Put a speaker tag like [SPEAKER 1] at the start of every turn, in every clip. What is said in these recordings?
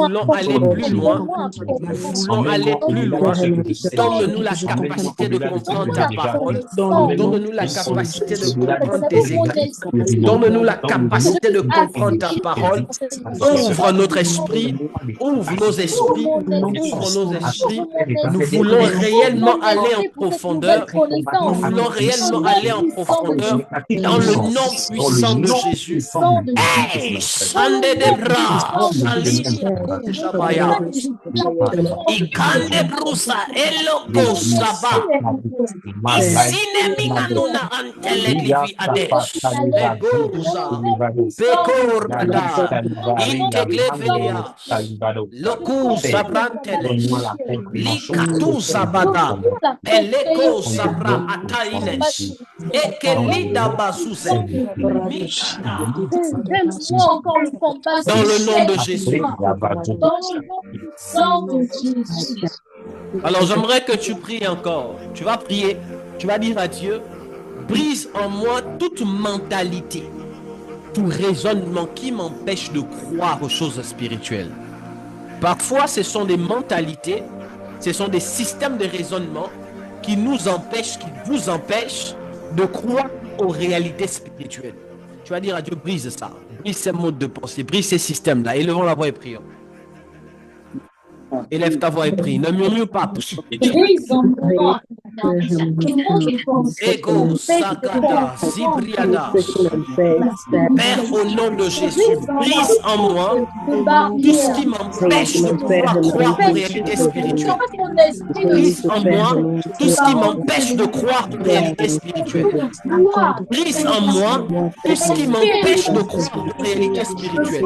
[SPEAKER 1] voulons aller plus loin. Nous voulons aller plus loin. Donne-nous la capacité de comprendre ta parole. Donne-nous la capacité de comprendre tes écrits. Donne-nous la capacité de comprendre ta parole. Ouvre notre esprit. Ouvre nos esprits. Ouvre nos esprits. Nous voulons réellement aller en profondeur. Nous voulons réellement aller en profondeur dans le nom puissant de Jésus. Hey, Sande de Bra, Salinia Shabaya, Ikande Brusa, Eloko Saba, Isine Minganuna Antele Livi Adesh, Legoza, Pekorada, Integlevelia, Loku Sabranteles, Likatu Sabada, Eleko Sabra Ataines, Ekelida Basuse, dans le nom de Jésus. Alors j'aimerais que tu pries encore. Tu vas prier. Tu vas dire à Dieu, brise en moi toute mentalité, tout raisonnement qui m'empêche de croire aux choses spirituelles. Parfois, ce sont des mentalités, ce sont des systèmes de raisonnement qui nous empêchent, qui vous empêchent de croire aux réalités spirituelles. Tu vas dire à Dieu, brise ça, brise ces modes de pensée, brise ces systèmes-là. Élevons la voix et prions. Élève ta voix et prie. Ne murmure pas. Ego, Sakada, Zibriada. Père, au nom de Jésus, brise en moi tout ce qui m'empêche de pouvoir croire aux réalités spirituelles. Brise en moi tout ce qui m'empêche de croire aux réalités spirituelles. Brise en moi tout ce qui m'empêche de croire aux réalités spirituelles.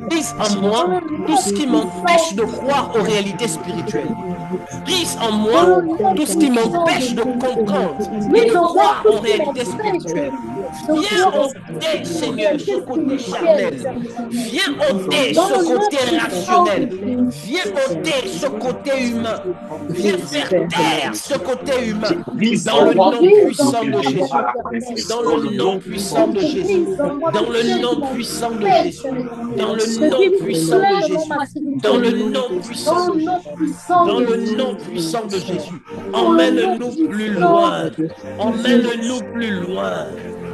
[SPEAKER 1] Brise en moi tout ce qui m'empêche de croire aux réalités spirituelles. Brise en moi tout ce qui m'empêche de comprendre et de croire aux réalités spirituelles. Viens ôter, Seigneur, ce côté charnel. Viens ôter ce côté rationnel. Viens ôter ce côté humain. Viens faire taire ce côté humain. Dans le nom puissant de Jésus. Dans le nom puissant de Jésus. Dans le nom puissant de Jésus. Dans le nom puissant de Jésus. Dans le nom puissant de Jésus. Dans le nom puissant de Jésus. Emmène-nous plus loin. Emmène-nous plus loin.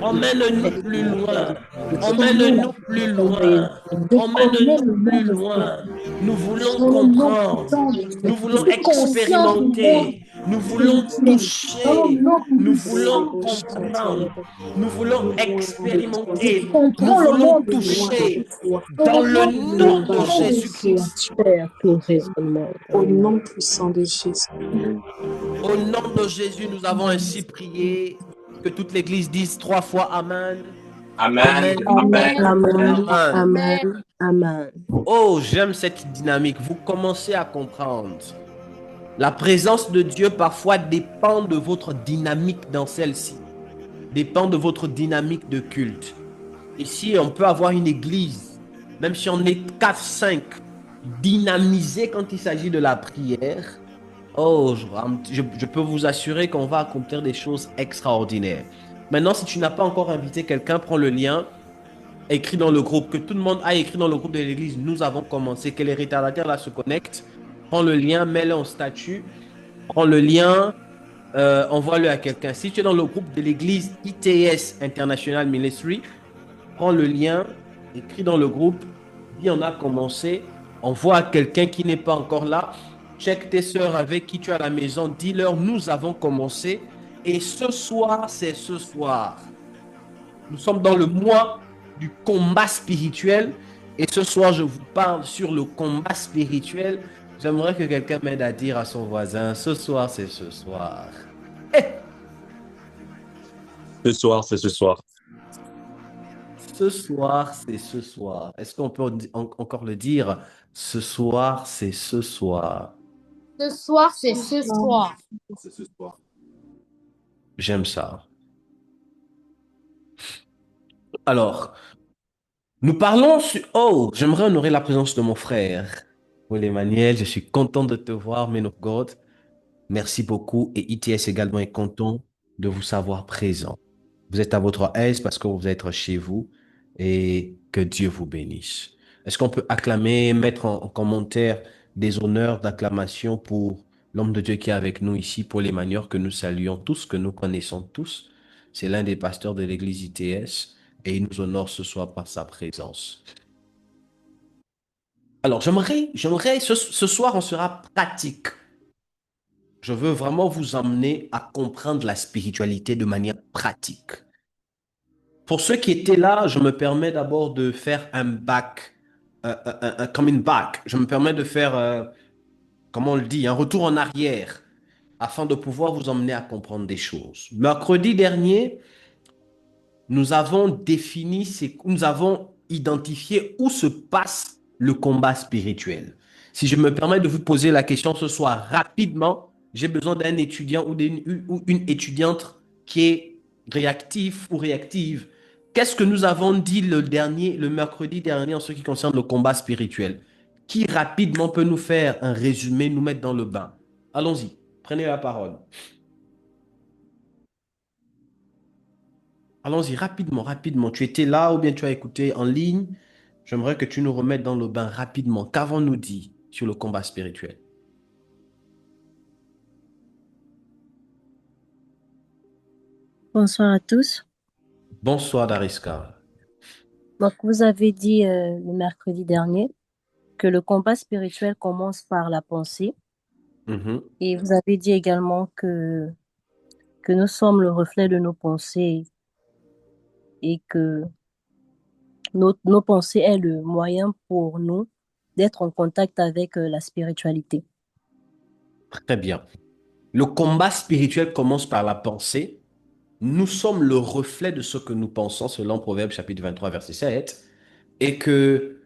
[SPEAKER 1] Emmène-nous plus loin. Emmène-nous plus loin. Emmène-nous plus loin. Nous voulons comprendre. Nous voulons expérimenter. Nous voulons toucher. Nous voulons comprendre. Nous voulons expérimenter. Nous voulons toucher. Dans le nom de Jésus-Christ.
[SPEAKER 2] Au nom puissant de Jésus.
[SPEAKER 1] Au nom de Jésus, nous avons ainsi prié. Que toute l'Église dise 3 fois Amen.
[SPEAKER 3] Amen.
[SPEAKER 2] Amen.
[SPEAKER 1] Amen.
[SPEAKER 2] Amen. Amen.
[SPEAKER 1] Oh, j'aime cette dynamique. Vous commencez à comprendre. La présence de Dieu parfois dépend de votre dynamique dans celle-ci. Dépend de votre dynamique de culte. Ici, on peut avoir une église, même si on est 4, 5, dynamisé quand il s'agit de la prière. Oh, je peux vous assurer qu'on va accomplir des choses extraordinaires. Maintenant, si tu n'as pas encore invité quelqu'un, prends le lien, écris dans le groupe, que tout le monde a écrit dans le groupe de l'église. Nous avons commencé, que les retardataires là se connectent. Prends le lien, mets-le en statut. Prends le lien, envoie-le à quelqu'un. Si tu es dans le groupe de l'église ITS International Ministry, prends le lien, écris dans le groupe, dis on a commencé, envoie à quelqu'un qui n'est pas encore là. Check tes sœurs avec qui tu es à la maison, dis-leur nous avons commencé et ce soir c'est ce soir. Nous sommes dans le mois du combat spirituel et ce soir je vous parle sur le combat spirituel. J'aimerais que quelqu'un m'aide à dire à son voisin, ce soir c'est ce soir.
[SPEAKER 3] Ce soir, c'est ce soir.
[SPEAKER 1] Ce soir c'est ce soir. Est-ce qu'on peut encore le dire? Ce soir c'est ce soir.
[SPEAKER 4] Ce soir, c'est ce soir.
[SPEAKER 3] C'est ce soir.
[SPEAKER 1] J'aime ça. Alors, nous parlons sur... Oh, j'aimerais honorer la présence de mon frère. Paul Emmanuel, je suis content de te voir, man of God. Merci beaucoup. Et ITS également est content de vous savoir présent. Vous êtes à votre aise parce que vous êtes chez vous et que Dieu vous bénisse. Est-ce qu'on peut acclamer, mettre en commentaire des honneurs d'acclamation pour l'homme de Dieu qui est avec nous ici, Paul Emmanuel, que nous saluons tous, que nous connaissons tous. C'est l'un des pasteurs de l'église ITS et il nous honore ce soir par sa présence. Alors, ce soir, on sera pratique. Je veux vraiment vous emmener à comprendre la spiritualité de manière pratique. Pour ceux qui étaient là, je me permets d'abord de faire un back, un coming back. Je me permets de faire, comment on le dit, un retour en arrière afin de pouvoir vous emmener à comprendre des choses. Mercredi dernier, nous avons nous avons identifié où se passe le combat spirituel. Si je me permets de vous poser la question ce soir rapidement, j'ai besoin d'un étudiant ou une étudiante qui est réactif ou réactive. Qu'est-ce que nous avons dit le mercredi dernier en ce qui concerne le combat spirituel? Qui rapidement peut nous faire un résumé, nous mettre dans le bain? Allons-y, prenez la parole. Allons-y, rapidement, rapidement. Tu étais là ou bien tu as écouté en ligne? J'aimerais que tu nous remettes dans le bain rapidement. Qu'avons-nous dit sur le combat spirituel?
[SPEAKER 5] Bonsoir à tous.
[SPEAKER 1] Bonsoir, Dariska.
[SPEAKER 5] Donc, vous avez dit le mercredi dernier que le combat spirituel commence par la pensée
[SPEAKER 1] Mhm.
[SPEAKER 5] et vous avez dit également que nous sommes le reflet de nos pensées et que nos pensées est le moyen pour nous d'être en contact avec la spiritualité.
[SPEAKER 1] Très bien. Le combat spirituel commence par la pensée. Nous sommes le reflet de ce que nous pensons, selon Proverbe chapitre 23, verset 7, et que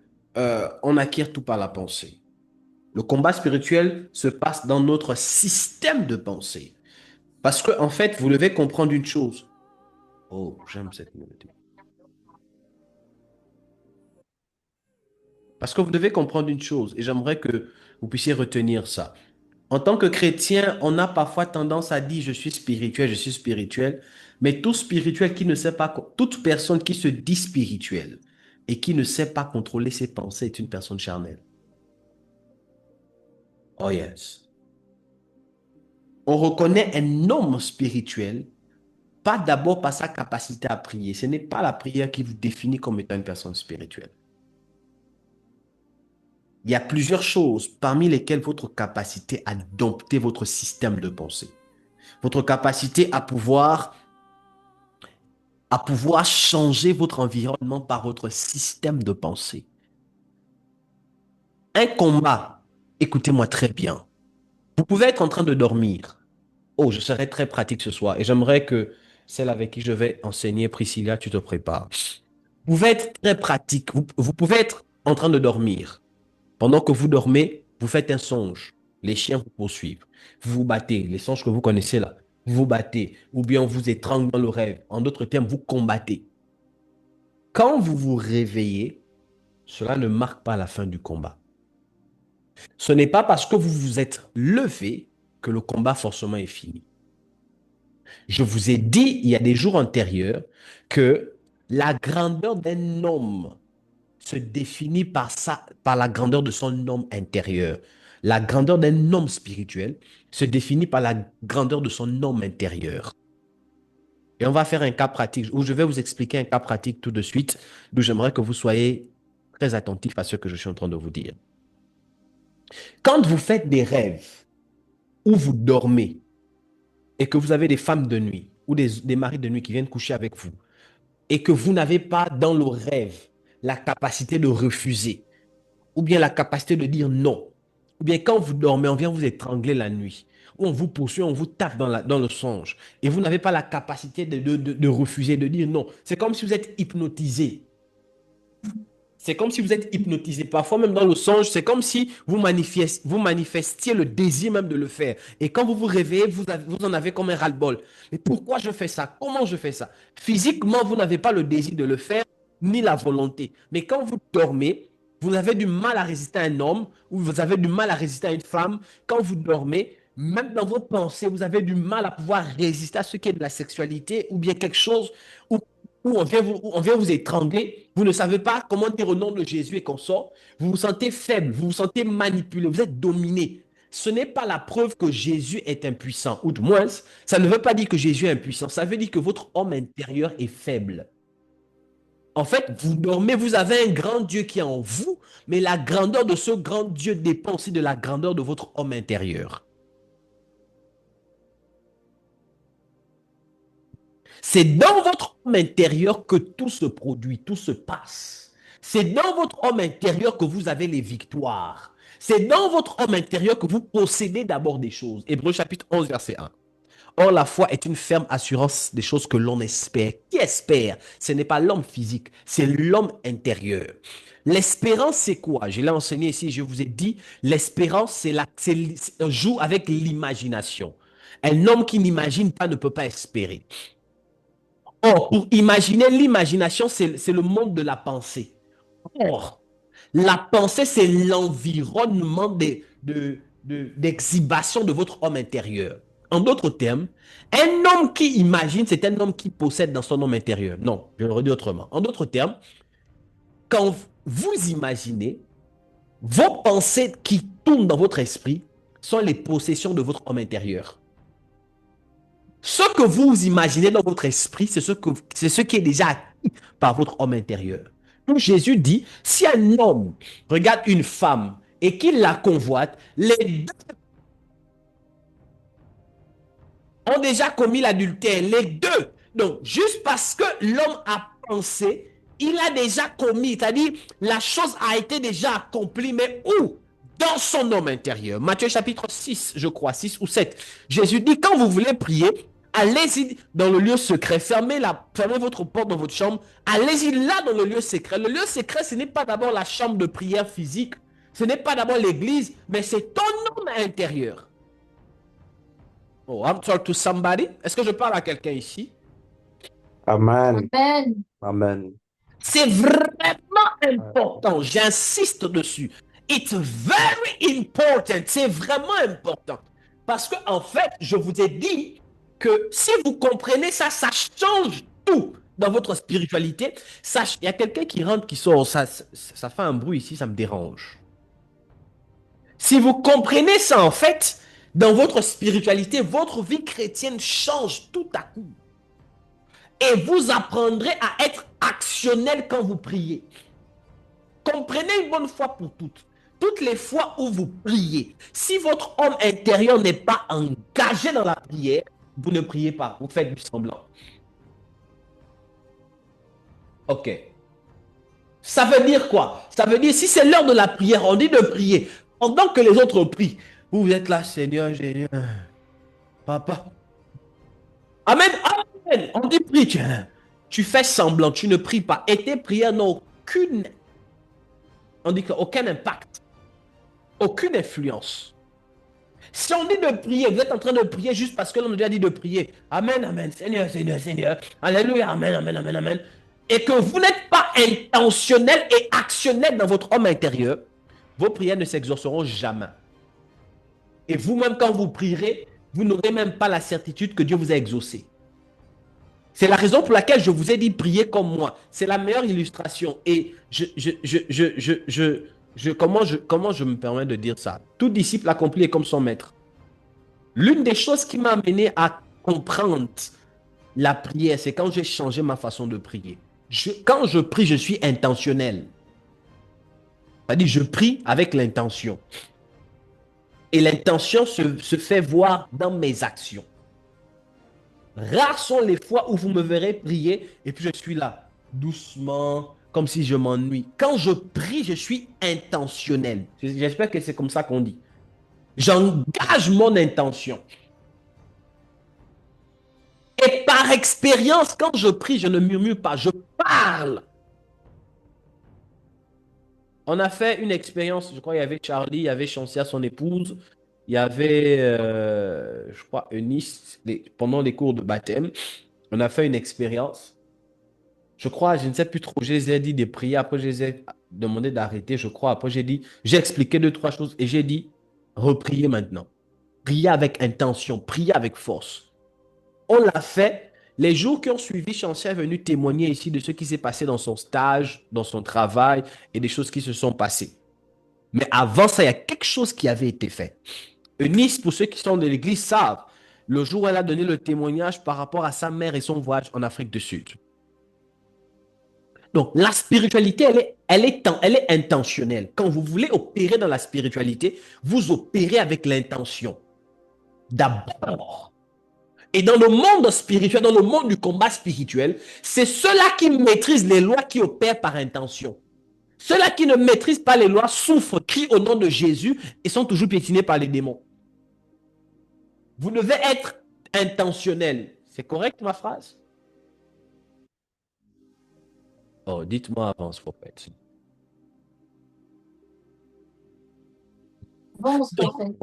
[SPEAKER 1] on acquiert tout par la pensée. Le combat spirituel se passe dans notre système de pensée. Parce que, en fait, vous devez comprendre une chose. Oh, j'aime cette mélodie. Parce que vous devez comprendre une chose, et j'aimerais que vous puissiez retenir ça. En tant que chrétien, on a parfois tendance à dire je suis spirituel, mais tout spirituel qui ne sait pas, toute personne qui se dit spirituelle et qui ne sait pas contrôler ses pensées est une personne charnelle. Oh yes. On reconnaît un homme spirituel, pas d'abord par sa capacité à prier. Ce n'est pas la prière qui vous définit comme étant une personne spirituelle. Il y a plusieurs choses, parmi lesquelles votre capacité à dompter votre système de pensée, votre capacité à pouvoir changer votre environnement par votre système de pensée. Un combat, écoutez-moi très bien, vous pouvez être en train de dormir. Oh, je serai très pratique ce soir et j'aimerais que celle avec qui je vais enseigner, Priscilla, tu te prépares. Vous pouvez être très pratique, vous pouvez être en train de dormir. Pendant que vous dormez, vous faites un songe. Les chiens vous poursuivent. Vous vous battez. Les songes que vous connaissez là. Vous vous battez. Ou bien on vous étrangle dans le rêve. En d'autres termes, vous combattez. Quand vous vous réveillez, cela ne marque pas la fin du combat. Ce n'est pas parce que vous vous êtes levé que le combat forcément est fini. Je vous ai dit il y a des jours antérieurs que la grandeur d'un homme se définit par la grandeur de son homme intérieur. La grandeur d'un homme spirituel se définit par la grandeur de son homme intérieur. Et on va faire un cas pratique, où je vais vous expliquer un cas pratique tout de suite, d'où j'aimerais que vous soyez très attentifs à ce que je suis en train de vous dire. Quand vous faites des rêves, où vous dormez, et que vous avez des femmes de nuit, ou des maris de nuit qui viennent coucher avec vous, et que vous n'avez pas dans le rêve la capacité de refuser, ou bien la capacité de dire non, ou bien quand vous dormez, on vient vous étrangler la nuit, ou on vous poursuit, on vous tape dans le songe, et vous n'avez pas la capacité de refuser, de dire non. C'est comme si vous êtes hypnotisé. C'est comme si vous êtes hypnotisé. Parfois, même dans le songe, c'est comme si vous manifestiez le désir même de le faire. Et quand vous vous réveillez, vous en avez comme un ras-le-bol. Mais pourquoi je fais ça? Comment je fais ça? Physiquement, vous n'avez pas le désir de le faire, ni la volonté. Mais quand vous dormez, vous avez du mal à résister à un homme, ou vous avez du mal à résister à une femme. Quand vous dormez, même dans vos pensées, vous avez du mal à pouvoir résister à ce qui est de la sexualité, ou bien quelque chose où ou on vient vous étrangler, vous ne savez pas comment dire au nom de Jésus et qu'on sort, vous vous sentez faible, vous vous sentez manipulé, vous êtes dominé. Ce n'est pas la preuve que Jésus est impuissant, ou du moins, ça ne veut pas dire que Jésus est impuissant, ça veut dire que votre homme intérieur est faible. En fait, vous dormez, vous avez un grand Dieu qui est en vous, mais la grandeur de ce grand Dieu dépend aussi de la grandeur de votre homme intérieur. C'est dans votre homme intérieur que tout se produit, tout se passe. C'est dans votre homme intérieur que vous avez les victoires. C'est dans votre homme intérieur que vous possédez d'abord des choses. Hébreux chapitre 11, verset 1. Or, la foi est une ferme assurance des choses que l'on espère. Qui espère? Ce n'est pas l'homme physique, c'est l'homme intérieur. L'espérance, c'est quoi? Je l'ai enseigné ici, je vous ai dit, l'espérance, c'est on joue avec l'imagination. Un homme qui n'imagine pas ne peut pas espérer. Or, pour imaginer, l'imagination, c'est le monde de la pensée. Or, la pensée, c'est l'environnement d'exhibition de votre homme intérieur. En d'autres termes, un homme qui imagine, c'est un homme qui possède dans son homme intérieur. Non, je le redis autrement. En d'autres termes, quand vous imaginez, vos pensées qui tournent dans votre esprit sont les possessions de votre homme intérieur. Ce que vous imaginez dans votre esprit, c'est ce qui est déjà acquis par votre homme intérieur. Donc Jésus dit, si un homme regarde une femme et qu'il la convoite, les deux ont déjà commis l'adultère, les deux. Donc, juste parce que l'homme a pensé, il a déjà commis, c'est-à-dire la chose a été déjà accomplie, mais où? Dans son homme intérieur. Matthieu chapitre 6, je crois, 6 ou 7. Jésus dit, quand vous voulez prier, allez-y dans le lieu secret, fermez votre porte dans votre chambre, allez-y là dans le lieu secret. Le lieu secret, ce n'est pas d'abord la chambre de prière physique, ce n'est pas d'abord l'église, mais c'est ton homme intérieur. Oh, I'm talking to somebody. Est-ce que je parle à quelqu'un ici?
[SPEAKER 3] Amen.
[SPEAKER 4] Amen.
[SPEAKER 3] Amen.
[SPEAKER 1] C'est vraiment important. J'insiste dessus. It's very important. C'est vraiment important. Parce que, en fait, je vous ai dit que si vous comprenez ça, ça change tout dans votre spiritualité. Il y a quelqu'un qui rentre, qui sort. Ça fait un bruit ici, ça me dérange. Si vous comprenez ça, en fait, dans votre spiritualité, votre vie chrétienne change tout à coup. Et vous apprendrez à être actionnel quand vous priez. Comprenez une bonne fois pour toutes. Toutes les fois où vous priez, si votre homme intérieur n'est pas engagé dans la prière, vous ne priez pas, vous faites du semblant. Ok. Ça veut dire quoi? Ça veut dire, si c'est l'heure de la prière, on dit de prier. Pendant que les autres prient, vous êtes là, Seigneur, Seigneur, Papa. Amen, amen. On dit prie, tu fais semblant, tu ne pries pas. Et tes prières n'ont aucun impact, aucune influence. Si on dit de prier, vous êtes en train de prier juste parce que l'on nous a dit de prier. Amen, amen, Seigneur, Seigneur, Seigneur. Alléluia, amen, amen, amen, amen. Et que vous n'êtes pas intentionnel et actionnel dans votre homme intérieur, vos prières ne s'exauceront jamais. Et vous-même, quand vous prierez, vous n'aurez même pas la certitude que Dieu vous a exaucé. C'est la raison pour laquelle je vous ai dit prier comme moi. C'est la meilleure illustration. Et comment je me permets de dire ça? Tout disciple accompli est comme son maître. L'une des choses qui m'a amené à comprendre la prière, c'est quand j'ai changé ma façon de prier. Quand je prie, je suis intentionnel. C'est-à-dire, je prie avec l'intention. Et l'intention se fait voir dans mes actions. Rares sont les fois où vous me verrez prier et puis je suis là, doucement, comme si je m'ennuie. Quand je prie, je suis intentionnel. J'espère que c'est comme ça qu'on dit. J'engage mon intention. Et par expérience, quand je prie, je ne murmure pas, je parle. On a fait une expérience, je crois, il y avait Charlie, il y avait Chancia, son épouse, il y avait, je crois, Eunice, pendant les cours de baptême. On a fait une expérience. Je crois, je ne sais plus trop, je les ai dit de prier, après je les ai demandé d'arrêter, je crois. Après j'ai expliqué 2-3 choses et j'ai dit, repriez maintenant. Priez avec intention, priez avec force. On l'a fait. Les jours qui ont suivi, Chancel est venu témoigner ici de ce qui s'est passé dans son stage, dans son travail et des choses qui se sont passées. Mais avant ça, il y a quelque chose qui avait été fait. Eunice, pour ceux qui sont de l'église, savent le jour où elle a donné le témoignage par rapport à sa mère et son voyage en Afrique du Sud. Donc, la spiritualité, elle est intentionnelle. Quand vous voulez opérer dans la spiritualité, vous opérez avec l'intention. D'abord. Et dans le monde spirituel, dans le monde du combat spirituel, c'est ceux-là qui maîtrisent les lois qui opèrent par intention. Ceux-là qui ne maîtrisent pas les lois souffrent, crient au nom de Jésus et sont toujours piétinés par les démons. Vous devez être intentionnel. C'est correct ma phrase? Oh, dites-moi avance, prophète.
[SPEAKER 4] Avance, prophète.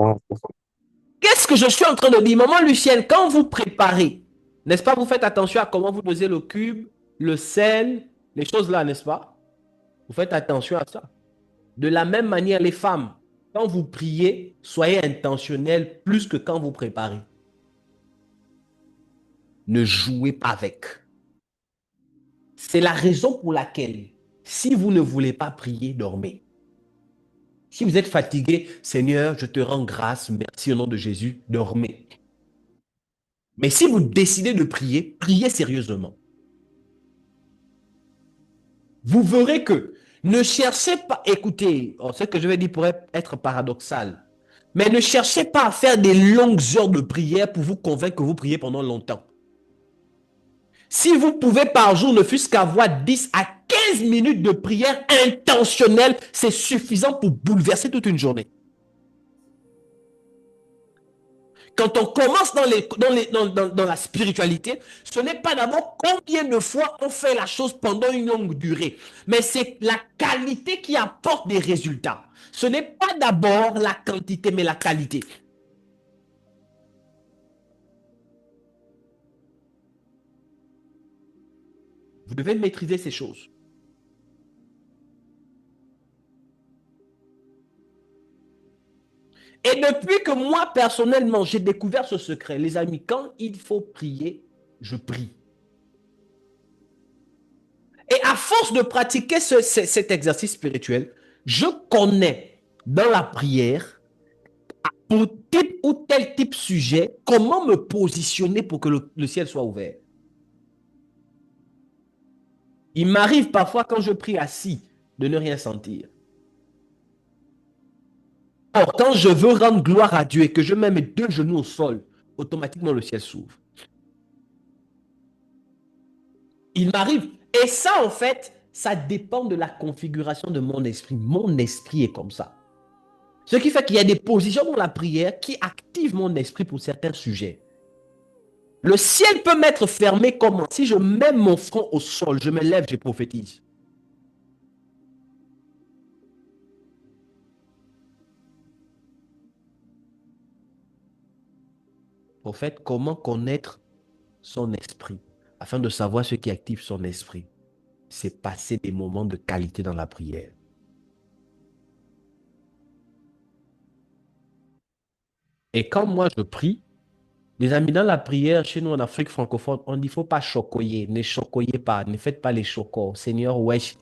[SPEAKER 1] Qu'est-ce que je suis en train de dire? Maman Lucienne, quand vous préparez, n'est-ce pas, vous faites attention à comment vous dosez le cube, le sel, les choses là, n'est-ce pas? Vous faites attention à ça. De la même manière, les femmes, quand vous priez, soyez intentionnels plus que quand vous préparez. Ne jouez pas avec. C'est la raison pour laquelle, si vous ne voulez pas prier, dormez. Si vous êtes fatigué, Seigneur, je te rends grâce, merci au nom de Jésus, dormez. Mais si vous décidez de prier, priez sérieusement. Vous verrez que ne cherchez pas, écoutez, ce que je vais dire pourrait être paradoxal, mais ne cherchez pas à faire des longues heures de prière pour vous convaincre que vous priez pendant longtemps. Si vous pouvez par jour ne fût-ce qu'avoir 10 à 15 minutes de prière intentionnelle, c'est suffisant pour bouleverser toute une journée. Quand on commence dans la spiritualité, ce n'est pas d'abord combien de fois on fait la chose pendant une longue durée, mais c'est la qualité qui apporte des résultats. Ce n'est pas d'abord la quantité, mais la qualité. Vous devez maîtriser ces choses. Et depuis que moi, personnellement, j'ai découvert ce secret, les amis, quand il faut prier, je prie. Et à force de pratiquer cet exercice spirituel, je connais dans la prière, pour tel ou tel type de sujet, comment me positionner pour que le ciel soit ouvert. Il m'arrive parfois quand je prie assis de ne rien sentir. Or, quand je veux rendre gloire à Dieu et que je mets mes deux genoux au sol, automatiquement le ciel s'ouvre. Il m'arrive. Et ça, en fait, ça dépend de la configuration de mon esprit. Mon esprit est comme ça. Ce qui fait qu'il y a des positions dans la prière qui activent mon esprit pour certains sujets. Le ciel peut m'être fermé comment? Si je mets mon front au sol, je me lève, je prophétise. Prophète, comment connaître son esprit afin de savoir ce qui active son esprit? C'est passer des moments de qualité dans la prière. Et quand moi je prie, les amis, dans la prière, chez nous en Afrique francophone, on dit, il ne faut pas chocoyer, ne chocoyez pas, ne faites pas les chocos. Seigneur, wesh,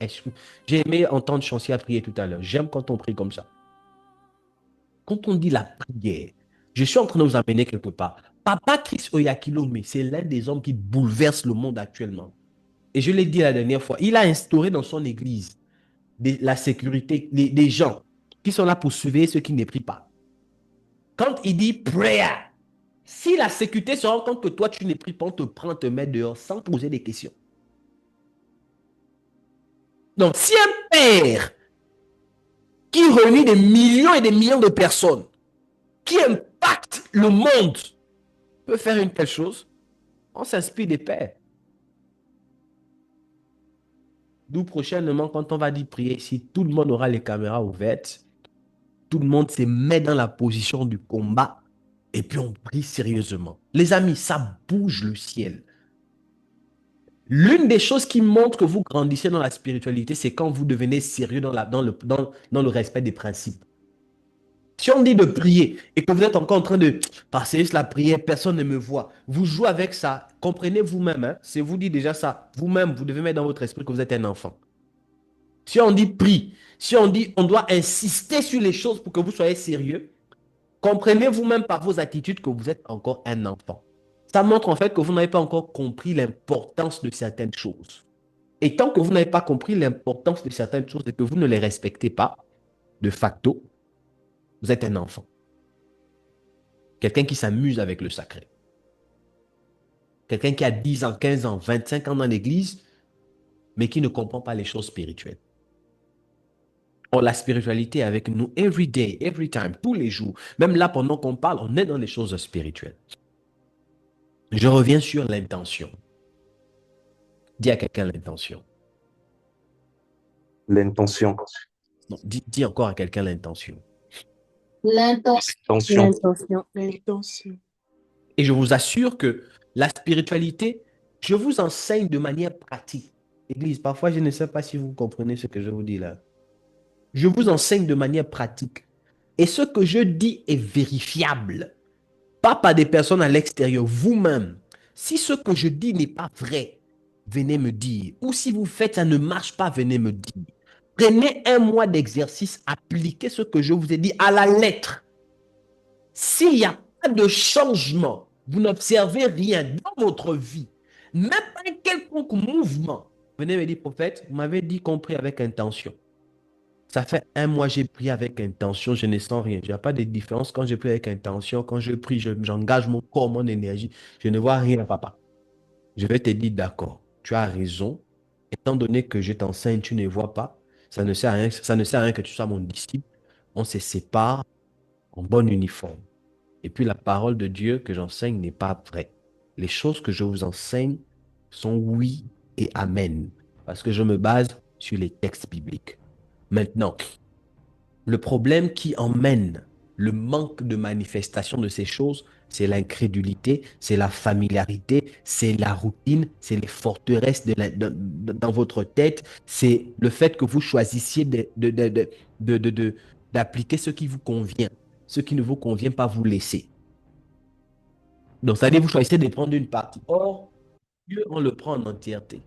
[SPEAKER 1] j'ai aimé entendre Chancier prier tout à l'heure. J'aime quand on prie comme ça. Quand on dit la prière, je suis en train de vous amener quelque part. Papa Chris Oyakhilome, c'est l'un des hommes qui bouleverse le monde actuellement. Et je l'ai dit la dernière fois, il a instauré dans son église la sécurité des gens qui sont là pour surveiller ceux qui ne prient pas. Quand il dit prayer, si la sécurité se rend compte que toi, tu ne pries pas, on te prend, te met dehors sans poser des questions. Donc, si un père qui réunit des millions et des millions de personnes, qui impacte le monde, peut faire une telle chose, on s'inspire des pères. D'où prochainement, quand on va dire prier ici, tout le monde aura les caméras ouvertes, tout le monde se met dans la position du combat, et puis on prie sérieusement. Les amis, ça bouge le ciel. L'une des choses qui montre que vous grandissez dans la spiritualité, c'est quand vous devenez sérieux dans le respect des principes. Si on dit de prier et que vous êtes encore en train de passer la prière, personne ne me voit, vous jouez avec ça, comprenez vous-même, hein, c'est vous dit déjà ça, vous-même, vous devez mettre dans votre esprit que vous êtes un enfant. Si on dit prie, si on dit on doit insister sur les choses pour que vous soyez sérieux, comprenez vous-même par vos attitudes que vous êtes encore un enfant. Ça montre en fait que vous n'avez pas encore compris l'importance de certaines choses. Et tant que vous n'avez pas compris l'importance de certaines choses et que vous ne les respectez pas, de facto, vous êtes un enfant. Quelqu'un qui s'amuse avec le sacré. Quelqu'un qui a 10 ans, 15 ans, 25 ans dans l'église, mais qui ne comprend pas les choses spirituelles. Or, la spiritualité est avec nous every day, every time, tous les jours. Même là, pendant qu'on parle, on est dans les choses spirituelles. Je reviens sur l'intention. Dis à quelqu'un l'intention.
[SPEAKER 3] L'intention.
[SPEAKER 1] Non, dis encore à quelqu'un l'intention.
[SPEAKER 3] L'intention.
[SPEAKER 2] L'intention.
[SPEAKER 1] Et je vous assure que la spiritualité, je vous enseigne de manière pratique. Église, parfois, je ne sais pas si vous comprenez ce que je vous dis là. Je vous enseigne de manière pratique. Et ce que je dis est vérifiable. Pas par des personnes à l'extérieur, vous-même. Si ce que je dis n'est pas vrai, venez me dire. Ou si vous faites, ça ne marche pas, venez me dire. Prenez un mois d'exercice, appliquez ce que je vous ai dit à la lettre. S'il n'y a pas de changement, vous n'observez rien dans votre vie, même pas un quelconque mouvement, venez me dire, prophète, vous m'avez dit compris avec intention. Ça fait un mois, j'ai prié avec intention, je ne sens rien. Il n'y a pas de différence quand je prie avec intention. Quand je prie, j'engage mon corps, mon énergie. Je ne vois rien, papa. Je vais te dire, d'accord, tu as raison. Étant donné que je t'enseigne, tu ne vois pas. Ça ne sert à rien, ça ne sert à rien que tu sois mon disciple. On se sépare en bon uniforme. Et puis la parole de Dieu que j'enseigne n'est pas vraie. Les choses que je vous enseigne sont oui et amen. Parce que je me base sur les textes bibliques. Maintenant, le problème qui emmène le manque de manifestation de ces choses, c'est l'incrédulité, c'est la familiarité, c'est la routine, c'est les forteresses dans votre tête, c'est le fait que vous choisissiez d'appliquer ce qui vous convient. Ce qui ne vous convient pas, vous laissez. Donc, c'est-à-dire vous choisissez de prendre une partie. Or, Dieu, on le prend en entièreté.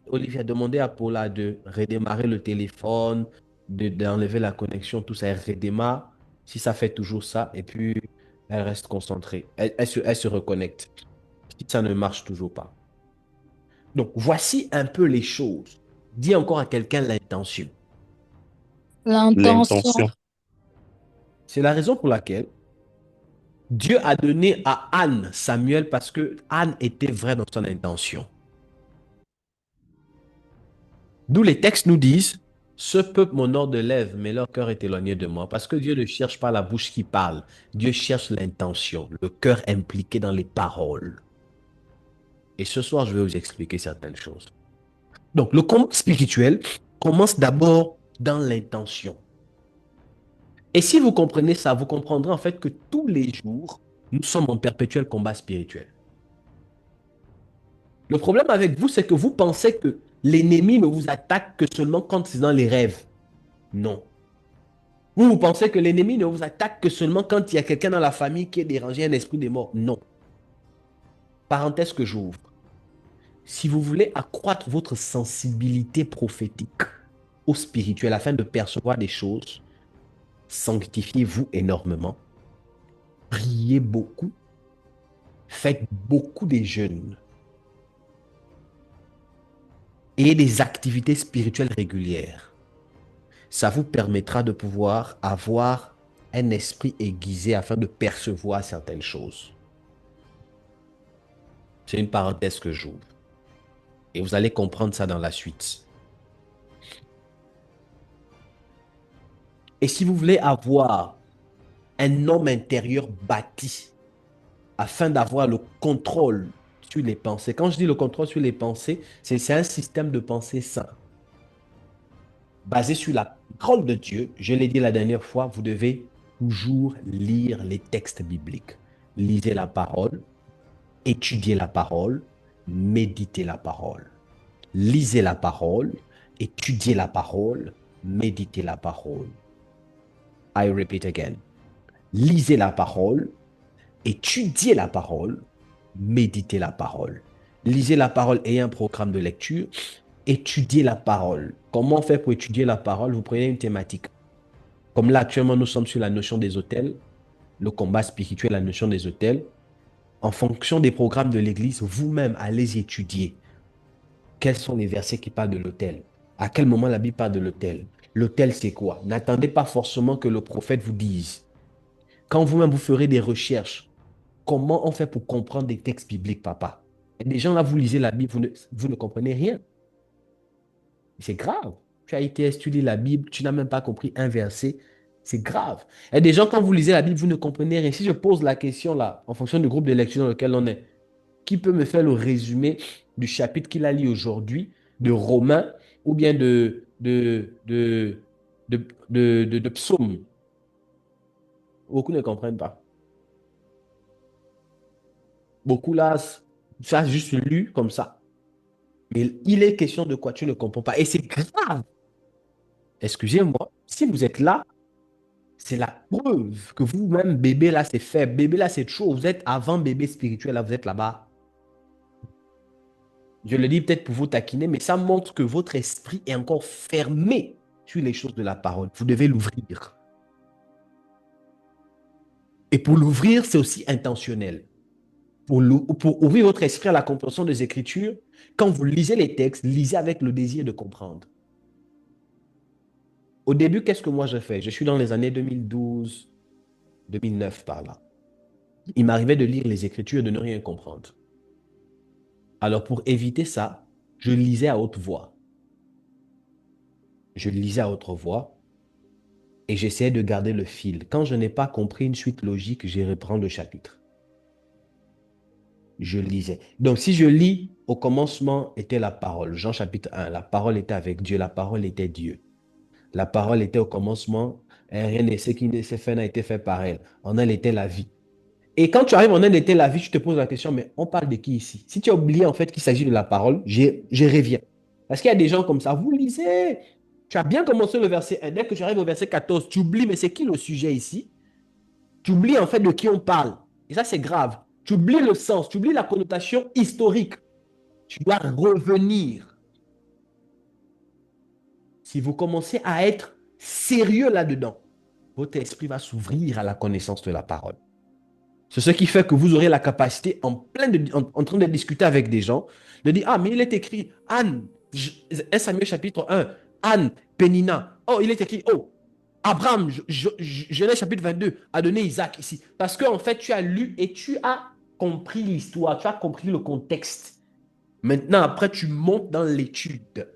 [SPEAKER 1] Olivier, demandez à Paula de redémarrer le téléphone, d'enlever la connexion, tout ça, elle redémarre. Si ça fait toujours ça, et puis elle reste concentrée. Elle se reconnecte. Si ça ne marche toujours pas. Donc, voici un peu les choses. Dis encore à quelqu'un l'intention.
[SPEAKER 4] L'intention.
[SPEAKER 1] C'est la raison pour laquelle Dieu a donné à Anne Samuel parce que Anne était vraie dans son intention. D'où les textes nous disent, ce peuple m'honore de lèvres, mais leur cœur est éloigné de moi. Parce que Dieu ne cherche pas la bouche qui parle. Dieu cherche l'intention, le cœur impliqué dans les paroles. Et ce soir, je vais vous expliquer certaines choses. Donc, le combat spirituel commence d'abord dans l'intention. Et si vous comprenez ça, vous comprendrez en fait que tous les jours, nous sommes en perpétuel combat spirituel. Le problème avec vous, c'est que vous pensez que l'ennemi ne vous attaque que seulement quand c'est dans les rêves. Non. Vous pensez que l'ennemi ne vous attaque que seulement quand il y a quelqu'un dans la famille qui est dérangé, un esprit de mort. Non. Parenthèse que j'ouvre. Si vous voulez accroître votre sensibilité prophétique au spirituel afin de percevoir des choses, sanctifiez-vous énormément. Priez beaucoup. Faites beaucoup de jeûnes. Et des activités spirituelles régulières. Ça vous permettra de pouvoir avoir un esprit aiguisé afin de percevoir certaines choses. C'est une parenthèse que j'ouvre. Et vous allez comprendre ça dans la suite. Et si vous voulez avoir un homme intérieur bâti afin d'avoir le contrôle sur les pensées, quand je dis le contrôle sur les pensées, c'est un système de pensée sain. Basé sur la parole de Dieu, je l'ai dit la dernière fois, vous devez toujours lire les textes bibliques. Lisez la parole, étudiez la parole, méditez la parole. Lisez la parole, étudiez la parole, méditez la parole. I repeat again. Lisez la parole, étudiez la parole, méditez la parole. Lisez la parole, ayez un programme de lecture, étudiez la parole. Comment faire pour étudier la parole? Vous prenez une thématique. Comme là, actuellement, nous sommes sur la notion des autels, le combat spirituel, la notion des autels. En fonction des programmes de l'Église, vous-même, allez étudier. Quels sont les versets qui parlent de l'autel? À quel moment la Bible parle de l'autel? L'autel, c'est quoi? N'attendez pas forcément que le prophète vous dise. Quand vous-même, vous ferez des recherches, comment on fait pour comprendre des textes bibliques, papa? Et des gens, là, vous lisez la Bible, vous ne comprenez rien. C'est grave. Tu as été étudier la Bible, tu n'as même pas compris un verset. C'est grave. Et des gens, quand vous lisez la Bible, vous ne comprenez rien. Si je pose la question, là, en fonction du groupe de lecture dans lequel on est, qui peut me faire le résumé du chapitre qu'il a lu aujourd'hui, de Romains, ou bien de Psaumes? Beaucoup ne comprennent pas. Beaucoup là, ça a juste lu comme ça. Mais il est question de quoi tu ne comprends pas. Et c'est grave. Excusez-moi, si vous êtes là, c'est la preuve que vous-même, bébé là, c'est faible. Bébé là, c'est chaud. Vous êtes avant bébé spirituel, là, vous êtes là-bas. Je le dis peut-être pour vous taquiner, mais ça montre que votre esprit est encore fermé sur les choses de la parole. Vous devez l'ouvrir. Et pour l'ouvrir, c'est aussi intentionnel. Pour ouvrir votre esprit à la compréhension des Écritures, quand vous lisez les textes, lisez avec le désir de comprendre. Au début, qu'est-ce que moi je fais? Je suis dans les années 2012, 2009 par là. Il m'arrivait de lire les Écritures et de ne rien comprendre. Alors pour éviter ça, je lisais à haute voix. Je lisais à haute voix et j'essayais de garder le fil. Quand je n'ai pas compris une suite logique, je reprends le chapitre. Je lisais. Donc si je lis, au commencement était la parole. Jean chapitre 1, la parole était avec Dieu, la parole était Dieu. La parole était au commencement, et rien de ce qui s'est fait n'a été fait par elle. En elle était la vie. Et quand tu arrives en elle était la vie, tu te poses la question, mais on parle de qui ici? Si tu as oublié en fait qu'il s'agit de la parole, je reviens. Parce qu'il y a des gens comme ça, vous lisez, tu as bien commencé le verset 1, dès que tu arrives au verset 14, tu oublies, mais c'est qui le sujet ici? Tu oublies en fait de qui on parle. Et ça, c'est grave. Tu oublies le sens, tu oublies la connotation historique. Tu dois revenir. Si vous commencez à être sérieux là-dedans, votre esprit va s'ouvrir à la connaissance de la parole. C'est ce qui fait que vous aurez la capacité, en train de discuter avec des gens, de dire, ah, mais il est écrit Anne, 1 Samuel chapitre 1, Anne, Pénina. Oh, il est écrit, oh, Abraham, Genèse chapitre 22, a donné Isaac ici. Parce qu'en fait, tu as lu et tu as compris l'histoire, tu as compris le contexte. Maintenant, après, tu montes dans l'étude.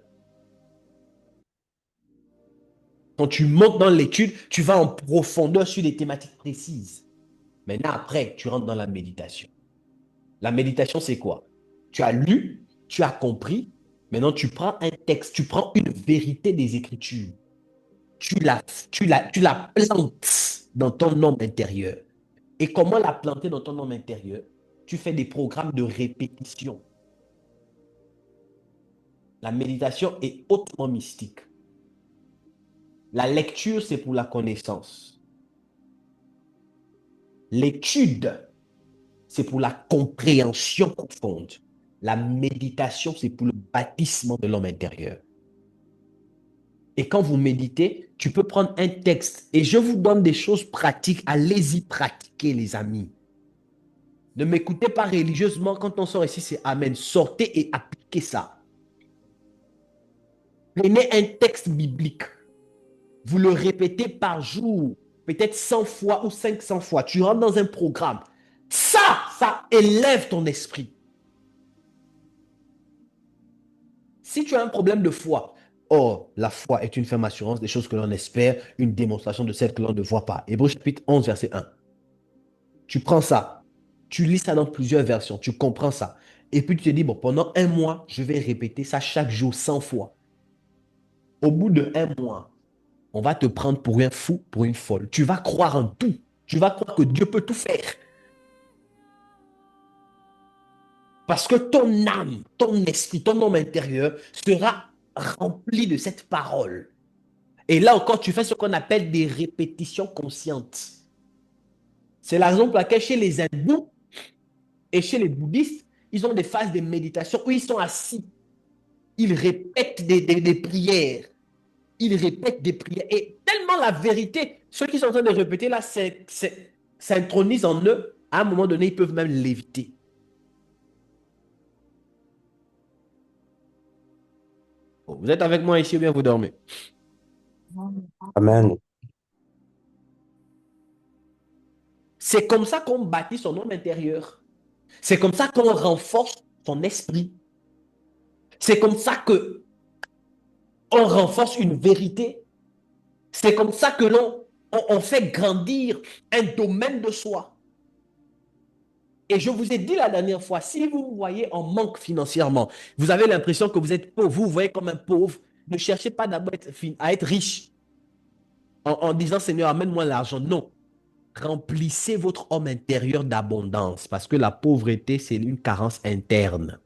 [SPEAKER 1] Quand tu montes dans l'étude, tu vas en profondeur sur des thématiques précises. Maintenant, après, tu rentres dans la méditation. La méditation, c'est quoi? Tu as lu, tu as compris. Maintenant, tu prends un texte, tu prends une vérité des Écritures. Tu la plantes dans ton homme intérieur. Et comment la planter dans ton homme intérieur? Tu fais des programmes de répétition. La méditation est hautement mystique. La lecture, c'est pour la connaissance. L'étude, c'est pour la compréhension profonde. La méditation, c'est pour le bâtissement de l'homme intérieur. Et quand vous méditez, tu peux prendre un texte et je vous donne des choses pratiques. Allez-y pratiquer, les amis. Ne m'écoutez pas religieusement. Quand on sort ici, c'est Amen. Sortez et appliquez ça. Prenez un texte biblique. Vous le répétez par jour, peut-être 100 fois ou 500 fois. Tu rentres dans un programme. Ça élève ton esprit. Si tu as un problème de foi, oh, la foi est une ferme assurance des choses que l'on espère, une démonstration de celles que l'on ne voit pas. Hébreux chapitre 11, verset 1. Tu prends ça, tu lis ça dans plusieurs versions, tu comprends ça. Et puis tu te dis, bon, pendant un mois, je vais répéter ça chaque jour 100 fois. Au bout de un mois, on va te prendre pour un fou, pour une folle. Tu vas croire en tout. Tu vas croire que Dieu peut tout faire. Parce que ton âme, ton esprit, ton homme intérieur sera rempli de cette parole. Et là encore, tu fais ce qu'on appelle des répétitions conscientes. C'est la raison pour laquelle chez les hindous et chez les bouddhistes, ils ont des phases de méditation où ils sont assis. Ils répètent des prières. Ils répètent des prières. Et tellement la vérité, ceux qui sont en train de répéter là, s'intronisent en eux. À un moment donné, ils peuvent même l'éviter. Vous êtes avec moi ici ou bien vous dormez?
[SPEAKER 3] Amen.
[SPEAKER 1] C'est comme ça qu'on bâtit son homme intérieur. C'est comme ça qu'on renforce son esprit. C'est comme ça que on renforce une vérité. C'est comme ça que on fait grandir un domaine de soi. Et je vous ai dit la dernière fois, si vous vous voyez en manque financièrement, vous avez l'impression que vous êtes pauvre, vous vous voyez comme un pauvre, ne cherchez pas d'abord à être riche en disant Seigneur, amène-moi l'argent. Non. Remplissez votre homme intérieur d'abondance parce que la pauvreté, c'est une carence interne.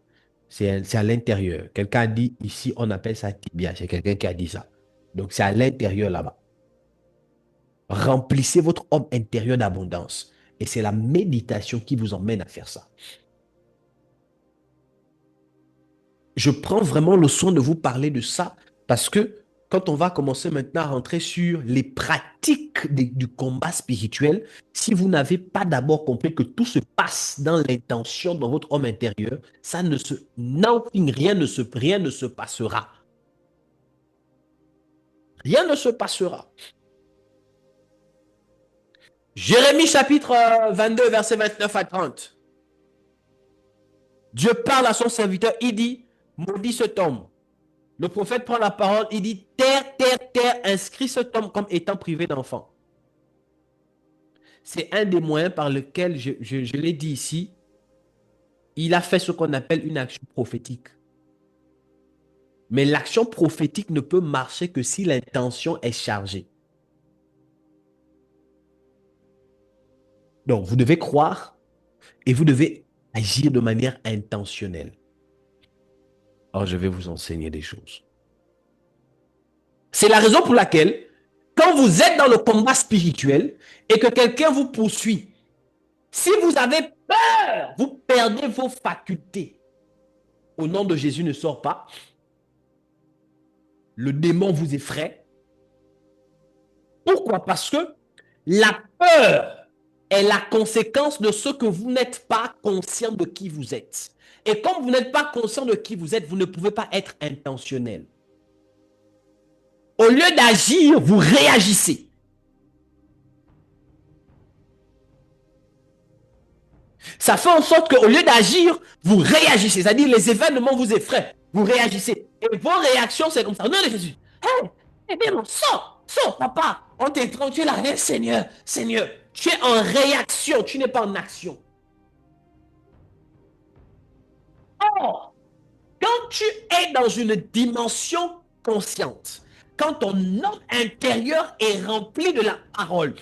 [SPEAKER 1] C'est à l'intérieur. Quelqu'un a dit ici, on appelle ça tibia. C'est quelqu'un qui a dit ça. Donc, c'est à l'intérieur là-bas. Remplissez votre homme intérieur d'abondance. Et c'est la méditation qui vous emmène à faire ça. Je prends vraiment le soin de vous parler de ça parce que quand on va commencer maintenant à rentrer sur les pratiques du combat spirituel, si vous n'avez pas d'abord compris que tout se passe dans l'intention, dans votre homme intérieur, ça ne se, rien ne se passera. Rien ne se passera. Jérémie chapitre 22, verset 29 à 30. Dieu parle à son serviteur, il dit, maudit cet homme. Le prophète prend la parole, il dit, terre, terre, terre, inscrit cet homme comme étant privé d'enfant. C'est un des moyens par lesquels, je l'ai dit ici, il a fait ce qu'on appelle une action prophétique. Mais l'action prophétique ne peut marcher que si l'intention est chargée. Donc, vous devez croire et vous devez agir de manière intentionnelle. Alors, je vais vous enseigner des choses. C'est la raison pour laquelle, quand vous êtes dans le combat spirituel et que quelqu'un vous poursuit, si vous avez peur, vous perdez vos facultés. Au nom de Jésus, ne sort pas. Le démon vous effraie. Pourquoi? Parce que la peur est la conséquence de ce que vous n'êtes pas conscient de qui vous êtes. Et comme vous n'êtes pas conscient de qui vous êtes, vous ne pouvez pas être intentionnel. Au lieu d'agir, vous réagissez. Ça fait en sorte qu'au lieu d'agir, vous réagissez. C'est-à-dire les événements vous effraient. Vous réagissez. Et vos réactions, c'est comme ça. Non, Jésus. Hey, eh bien, sors, papa. On t'étrangle, tu es là. Hey, Seigneur, Seigneur. Tu es en réaction, tu n'es pas en action. Or, quand tu es dans une dimension consciente, quand ton homme intérieur est rempli de la parole,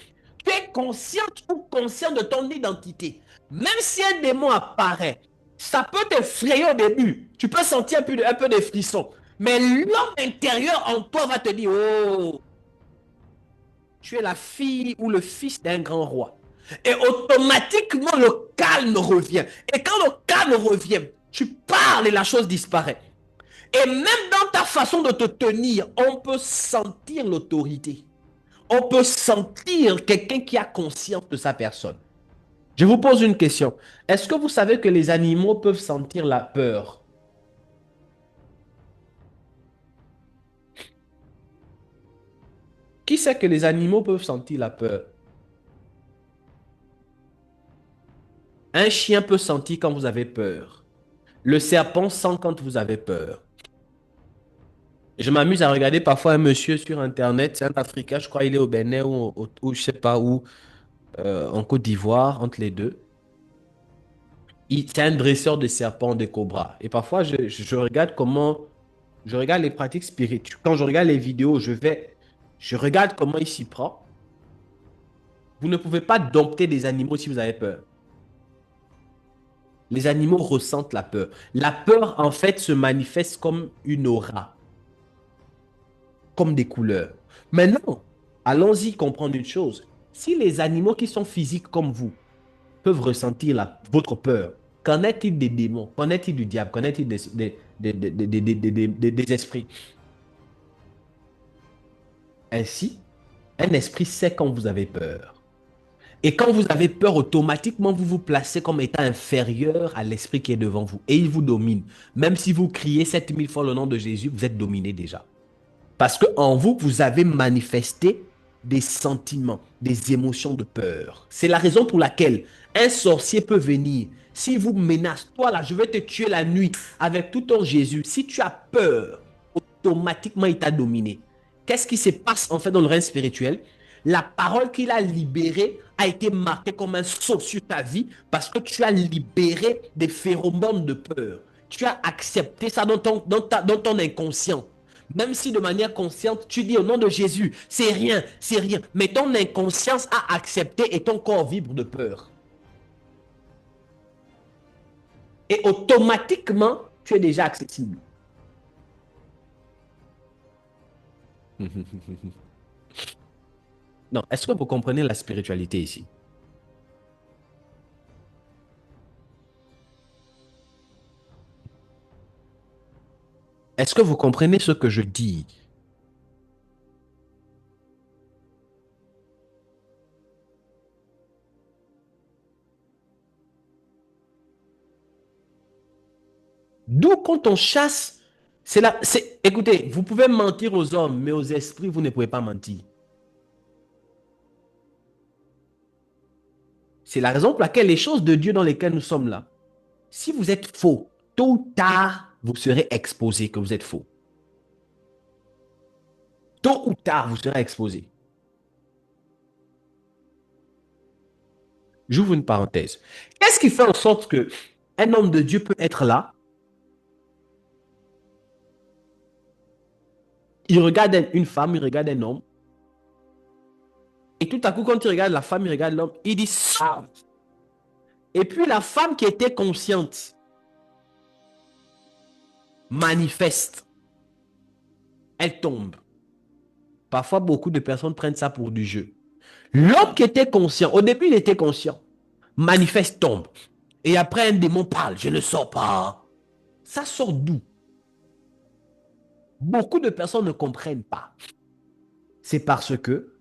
[SPEAKER 1] tu es consciente ou conscient de ton identité. Même si un démon apparaît, ça peut t'effrayer au début. Tu peux sentir un peu de frissons. Mais l'homme intérieur en toi va te dire, oh, tu es la fille ou le fils d'un grand roi. Et automatiquement, le calme revient. Et quand le calme revient, tu parles et la chose disparaît. Et même dans ta façon de te tenir, on peut sentir l'autorité. On peut sentir quelqu'un qui a conscience de sa personne. Je vous pose une question. Est-ce que vous savez que les animaux peuvent sentir la peur? Qui sait que les animaux peuvent sentir la peur? Un chien peut sentir quand vous avez peur. Le serpent sent quand vous avez peur. Je m'amuse à regarder parfois un monsieur sur Internet, c'est un Africain, je crois il est au Bénin ou je ne sais pas où, en Côte d'Ivoire, entre les deux. C'est un dresseur de serpents, de cobras. Et parfois, je regarde comment, je regarde les pratiques spirituelles. Quand je regarde les vidéos, je regarde comment il s'y prend. Vous ne pouvez pas dompter des animaux si vous avez peur. Les animaux ressentent la peur. La peur, en fait, se manifeste comme une aura, comme des couleurs. Maintenant, allons-y comprendre une chose. Si les animaux qui sont physiques comme vous peuvent ressentir votre peur, qu'en est-il des démons? Qu'en est-il du diable? Qu'en est-il des esprits? Ainsi, un esprit sait quand vous avez peur. Et quand vous avez peur, automatiquement, vous vous placez comme étant inférieur à l'esprit qui est devant vous. Et il vous domine. Même si vous criez 7000 fois le nom de Jésus, vous êtes dominé déjà. Parce qu'en vous, vous avez manifesté des sentiments, des émotions de peur. C'est la raison pour laquelle un sorcier peut venir. S'il vous menace, toi là, je vais te tuer la nuit avec tout ton Jésus. Si tu as peur, automatiquement, il t'a dominé. Qu'est-ce qui se passe en fait dans le règne spirituel? La parole qu'il a libérée a été marquée comme un sceau sur ta vie parce que tu as libéré des phéromones de peur. Tu as accepté ça dans ton inconscient. Même si de manière consciente, tu dis au nom de Jésus, c'est rien, c'est rien. Mais ton inconscience a accepté et ton corps vibre de peur. Et automatiquement, tu es déjà accessible. Non, est-ce que vous comprenez la spiritualité ici? Est-ce que vous comprenez ce que je dis? D'où quand on chasse, écoutez, vous pouvez mentir aux hommes, mais aux esprits, vous ne pouvez pas mentir. C'est la raison pour laquelle les choses de Dieu dans lesquelles nous sommes là, si vous êtes faux, tôt ou tard, vous serez exposé que vous êtes faux. Tôt ou tard, vous serez exposé. J'ouvre une parenthèse. Qu'est-ce qui fait en sorte que un homme de Dieu peut être là? Il regarde une femme, il regarde un homme. Et tout à coup, quand il regarde la femme, il regarde l'homme, il dit ça. Et puis la femme qui était consciente manifeste. Elle tombe. Parfois, beaucoup de personnes prennent ça pour du jeu. L'homme qui était conscient, au début, il était conscient, manifeste, tombe. Et après, un démon parle, je ne sors pas. Ça sort d'où? Beaucoup de personnes ne comprennent pas. C'est parce que,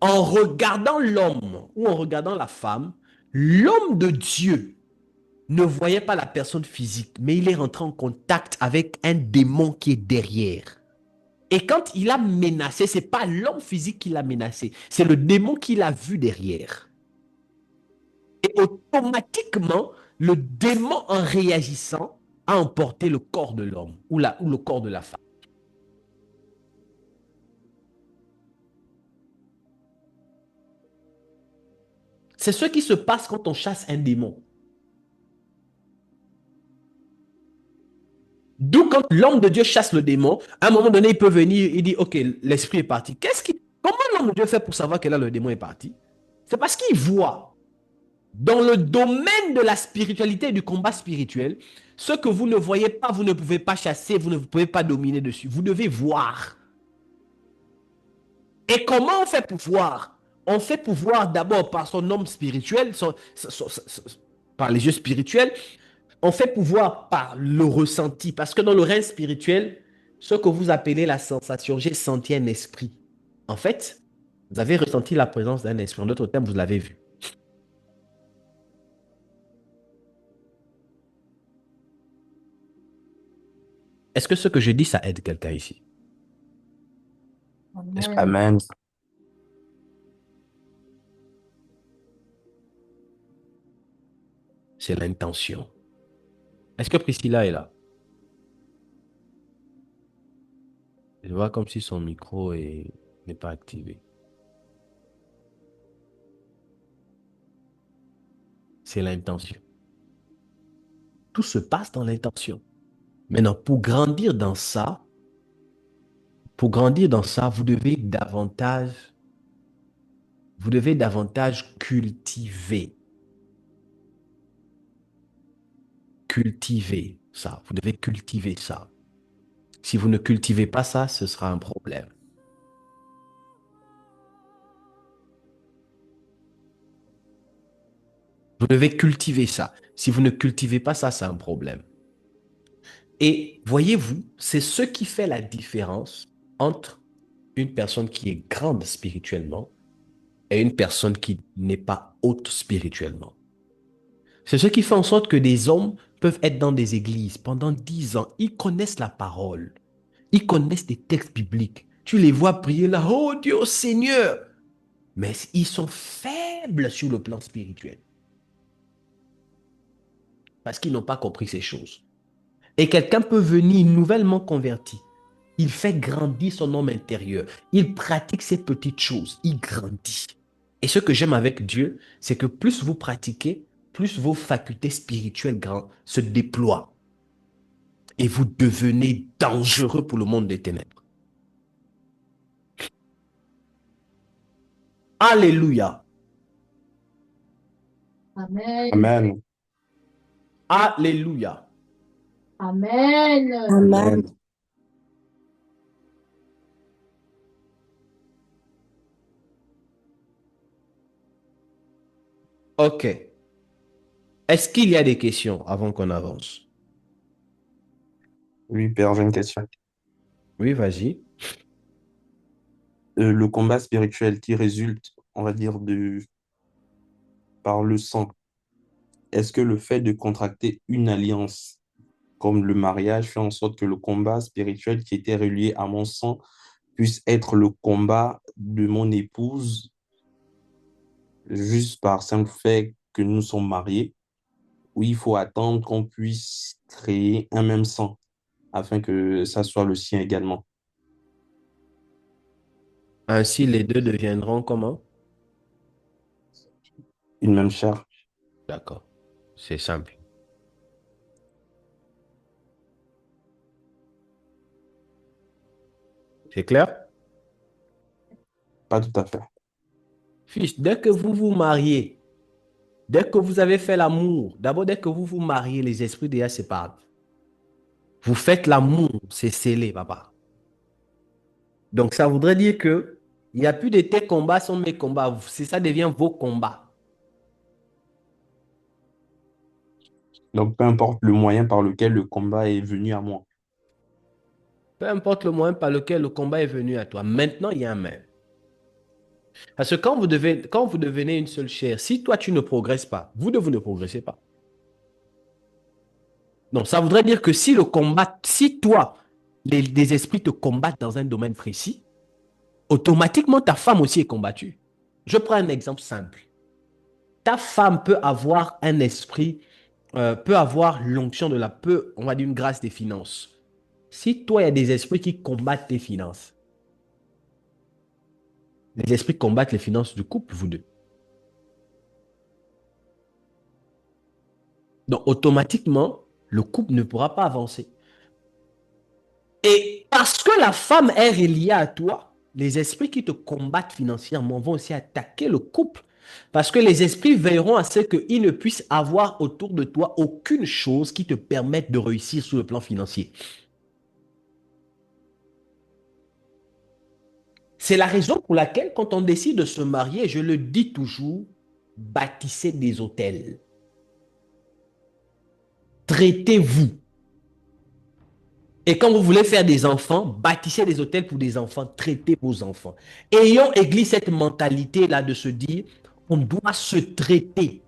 [SPEAKER 1] en regardant l'homme ou en regardant la femme, l'homme de Dieu ne voyait pas la personne physique, mais il est rentré en contact avec un démon qui est derrière. Et quand il a menacé, ce n'est pas l'homme physique qui l'a menacé, c'est le démon qui l'a vu derrière. Et automatiquement, le démon, en réagissant, a emporté le corps de l'homme ou le corps de la femme. C'est ce qui se passe quand on chasse un démon. D'où quand l'homme de Dieu chasse le démon, à un moment donné, il peut venir, il dit, ok, l'esprit est parti. Comment l'homme de Dieu fait pour savoir que là, le démon est parti? C'est parce qu'il voit. Dans le domaine de la spiritualité et du combat spirituel, ce que vous ne voyez pas, vous ne pouvez pas chasser, vous ne pouvez pas dominer dessus. Vous devez voir. Et comment on fait pour voir? On fait pour voir d'abord par son homme spirituel, par les yeux spirituels. On fait pour voir par le ressenti. Parce que dans le règne spirituel, ce que vous appelez la sensation, j'ai senti un esprit. En fait, vous avez ressenti la présence d'un esprit. En d'autres termes, vous l'avez vu. Est-ce que ce que je dis, ça aide quelqu'un ici?
[SPEAKER 3] Amen.
[SPEAKER 1] C'est l'intention. Est-ce que Priscilla est là? Je vois comme si son micro n'est pas activé. C'est l'intention. Tout se passe dans l'intention. Maintenant, pour grandir dans ça, vous devez davantage cultiver ça. Vous devez cultiver ça. Si vous ne cultivez pas ça, ce sera un problème. Vous devez cultiver ça. Si vous ne cultivez pas ça, c'est un problème. Et voyez-vous, c'est ce qui fait la différence entre une personne qui est grande spirituellement et une personne qui n'est pas haute spirituellement. C'est ce qui fait en sorte que des hommes peuvent être dans des églises pendant 10 ans. Ils connaissent la parole. Ils connaissent des textes bibliques. Tu les vois prier là, oh Dieu Seigneur. Mais ils sont faibles sur le plan spirituel. Parce qu'ils n'ont pas compris ces choses. Et quelqu'un peut venir nouvellement converti. Il fait grandir son homme intérieur. Il pratique ces petites choses. Il grandit. Et ce que j'aime avec Dieu, c'est que plus vous pratiquez, plus vos facultés spirituelles se déploient. Et vous devenez dangereux pour le monde des ténèbres. Alléluia.
[SPEAKER 4] Amen.
[SPEAKER 3] Amen.
[SPEAKER 1] Alléluia.
[SPEAKER 4] Amen.
[SPEAKER 2] Amen.
[SPEAKER 1] OK. Est-ce qu'il y a des questions avant qu'on avance?
[SPEAKER 3] Oui, Père, j'ai une question.
[SPEAKER 1] Oui, vas-y.
[SPEAKER 3] Le combat spirituel qui résulte, on va dire, par le sang, est-ce que le fait de contracter une alliance comme le mariage fait en sorte que le combat spirituel qui était relié à mon sang puisse être le combat de mon épouse juste par simple fait que nous sommes mariés, ou il faut attendre qu'on puisse créer un même sang afin que ça soit le sien également?
[SPEAKER 1] Ainsi, les deux deviendront comment?
[SPEAKER 3] Une même chair.
[SPEAKER 1] D'accord. C'est simple. C'est clair?
[SPEAKER 3] Pas tout à fait.
[SPEAKER 1] Fils, dès que vous vous mariez, dès que vous avez fait l'amour, d'abord dès que vous vous mariez, les esprits déjà se parlent. Vous faites l'amour, c'est scellé, papa. Donc ça voudrait dire que il n'y a plus de tes combats sont mes combats. Ça devient vos combats.
[SPEAKER 3] Donc, peu importe le moyen par lequel le combat est venu à moi.
[SPEAKER 1] Peu importe le moyen par lequel le combat est venu à toi. Maintenant, il y a un mais. Parce que quand vous devenez une seule chair, si toi tu ne progresses pas, vous ne progressez pas. Donc ça voudrait dire que si toi, des esprits te combattent dans un domaine précis, automatiquement ta femme aussi est combattue. Je prends un exemple simple. Ta femme peut avoir un esprit, peut avoir l'onction on va dire une grâce des finances. Si toi, il y a des esprits qui combattent tes finances, les esprits combattent les finances du couple, vous deux. Donc, automatiquement, le couple ne pourra pas avancer. Et parce que la femme est reliée à toi, les esprits qui te combattent financièrement vont aussi attaquer le couple. Parce que les esprits veilleront à ce qu'ils ne puissent avoir autour de toi aucune chose qui te permette de réussir sur le plan financier. C'est la raison pour laquelle, quand on décide de se marier, je le dis toujours, bâtissez des hôtels. Traitez-vous. Et quand vous voulez faire des enfants, bâtissez des hôtels pour des enfants, traitez vos enfants. Ayons, Église, cette mentalité-là de se dire, on doit se traiter.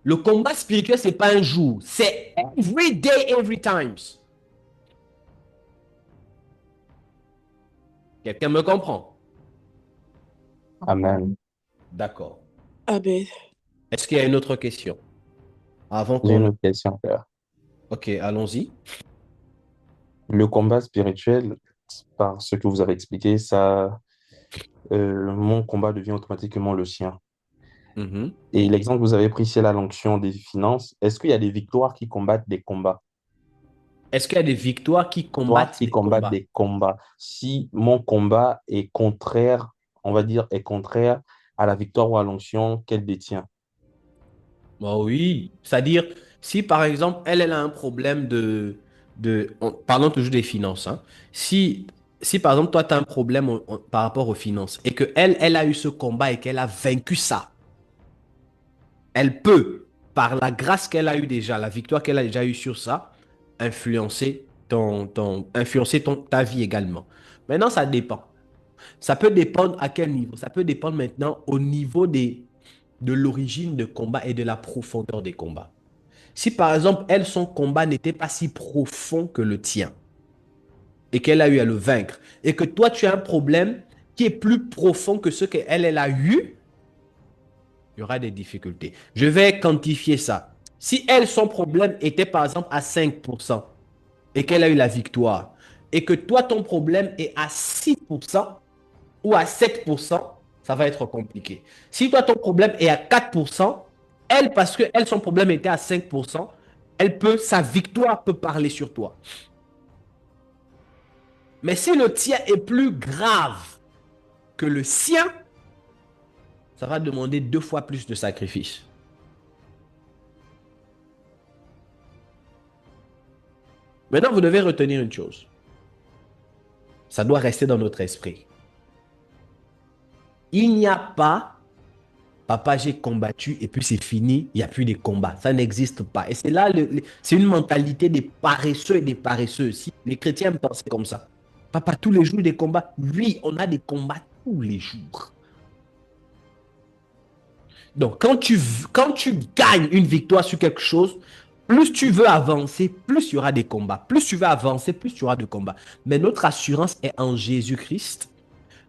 [SPEAKER 1] Le combat spirituel, ce n'est pas un jour, c'est every day, every times. Quelqu'un me comprend?
[SPEAKER 3] Amen.
[SPEAKER 1] D'accord.
[SPEAKER 2] Amen.
[SPEAKER 1] Est-ce qu'il y a une autre question? Avant
[SPEAKER 3] J'ai une
[SPEAKER 1] qu'on...
[SPEAKER 3] autre question, Père.
[SPEAKER 1] Ok, allons-y.
[SPEAKER 3] Le combat spirituel, par ce que vous avez expliqué, mon combat devient automatiquement le sien.
[SPEAKER 1] Mhm.
[SPEAKER 3] Et l'exemple que vous avez pris, c'est la l'onction des finances. Est-ce qu'il y a des victoires qui combattent des combats?
[SPEAKER 1] Est-ce qu'il y a des victoires qui
[SPEAKER 3] Victoires
[SPEAKER 1] combattent
[SPEAKER 3] qui
[SPEAKER 1] des
[SPEAKER 3] combattent
[SPEAKER 1] combats?
[SPEAKER 3] des combats. Si mon combat est contraire, on va dire, est contraire à la victoire ou à l'onction qu'elle détient.
[SPEAKER 1] Bah oui, c'est-à-dire, si par exemple, elle a un problème parlons toujours des finances, hein. Si par exemple, toi, tu as un problème par rapport aux finances et que elle a eu ce combat et qu'elle a vaincu ça, Elle peut, par la grâce qu'elle a eue déjà, la victoire qu'elle a déjà eue sur ça, influencer ta vie également. Maintenant, ça dépend. Ça peut dépendre à quel niveau. Ça peut dépendre maintenant au niveau de l'origine de combat et de la profondeur des combats. Si par exemple, elle, son combat n'était pas si profond que le tien et qu'elle a eu à le vaincre, et que toi, tu as un problème qui est plus profond que ce qu'elle, elle a eu, il y aura des difficultés. Je vais quantifier ça. Si elle, son problème était par exemple à 5% et qu'elle a eu la victoire, et que toi, ton problème est à 6% ou à 7%, ça va être compliqué. Si toi, ton problème est à 4%, elle, parce que elle, son problème était à 5%, sa victoire peut parler sur toi. Mais si le tien est plus grave que le sien, ça va demander 2 fois plus de sacrifices. Maintenant, vous devez retenir une chose. Ça doit rester dans notre esprit. Il n'y a pas, papa, j'ai combattu et puis c'est fini, il n'y a plus de combat. Ça n'existe pas. Et c'est là, c'est une mentalité des paresseux et des paresseuses. Si les chrétiens pensaient comme ça. Papa, tous les jours des combats. Oui, on a des combats tous les jours. Donc, quand tu gagnes une victoire sur quelque chose, plus tu veux avancer, plus il y aura des combats. Plus tu veux avancer, plus il y aura de combats. Mais notre assurance est en Jésus-Christ.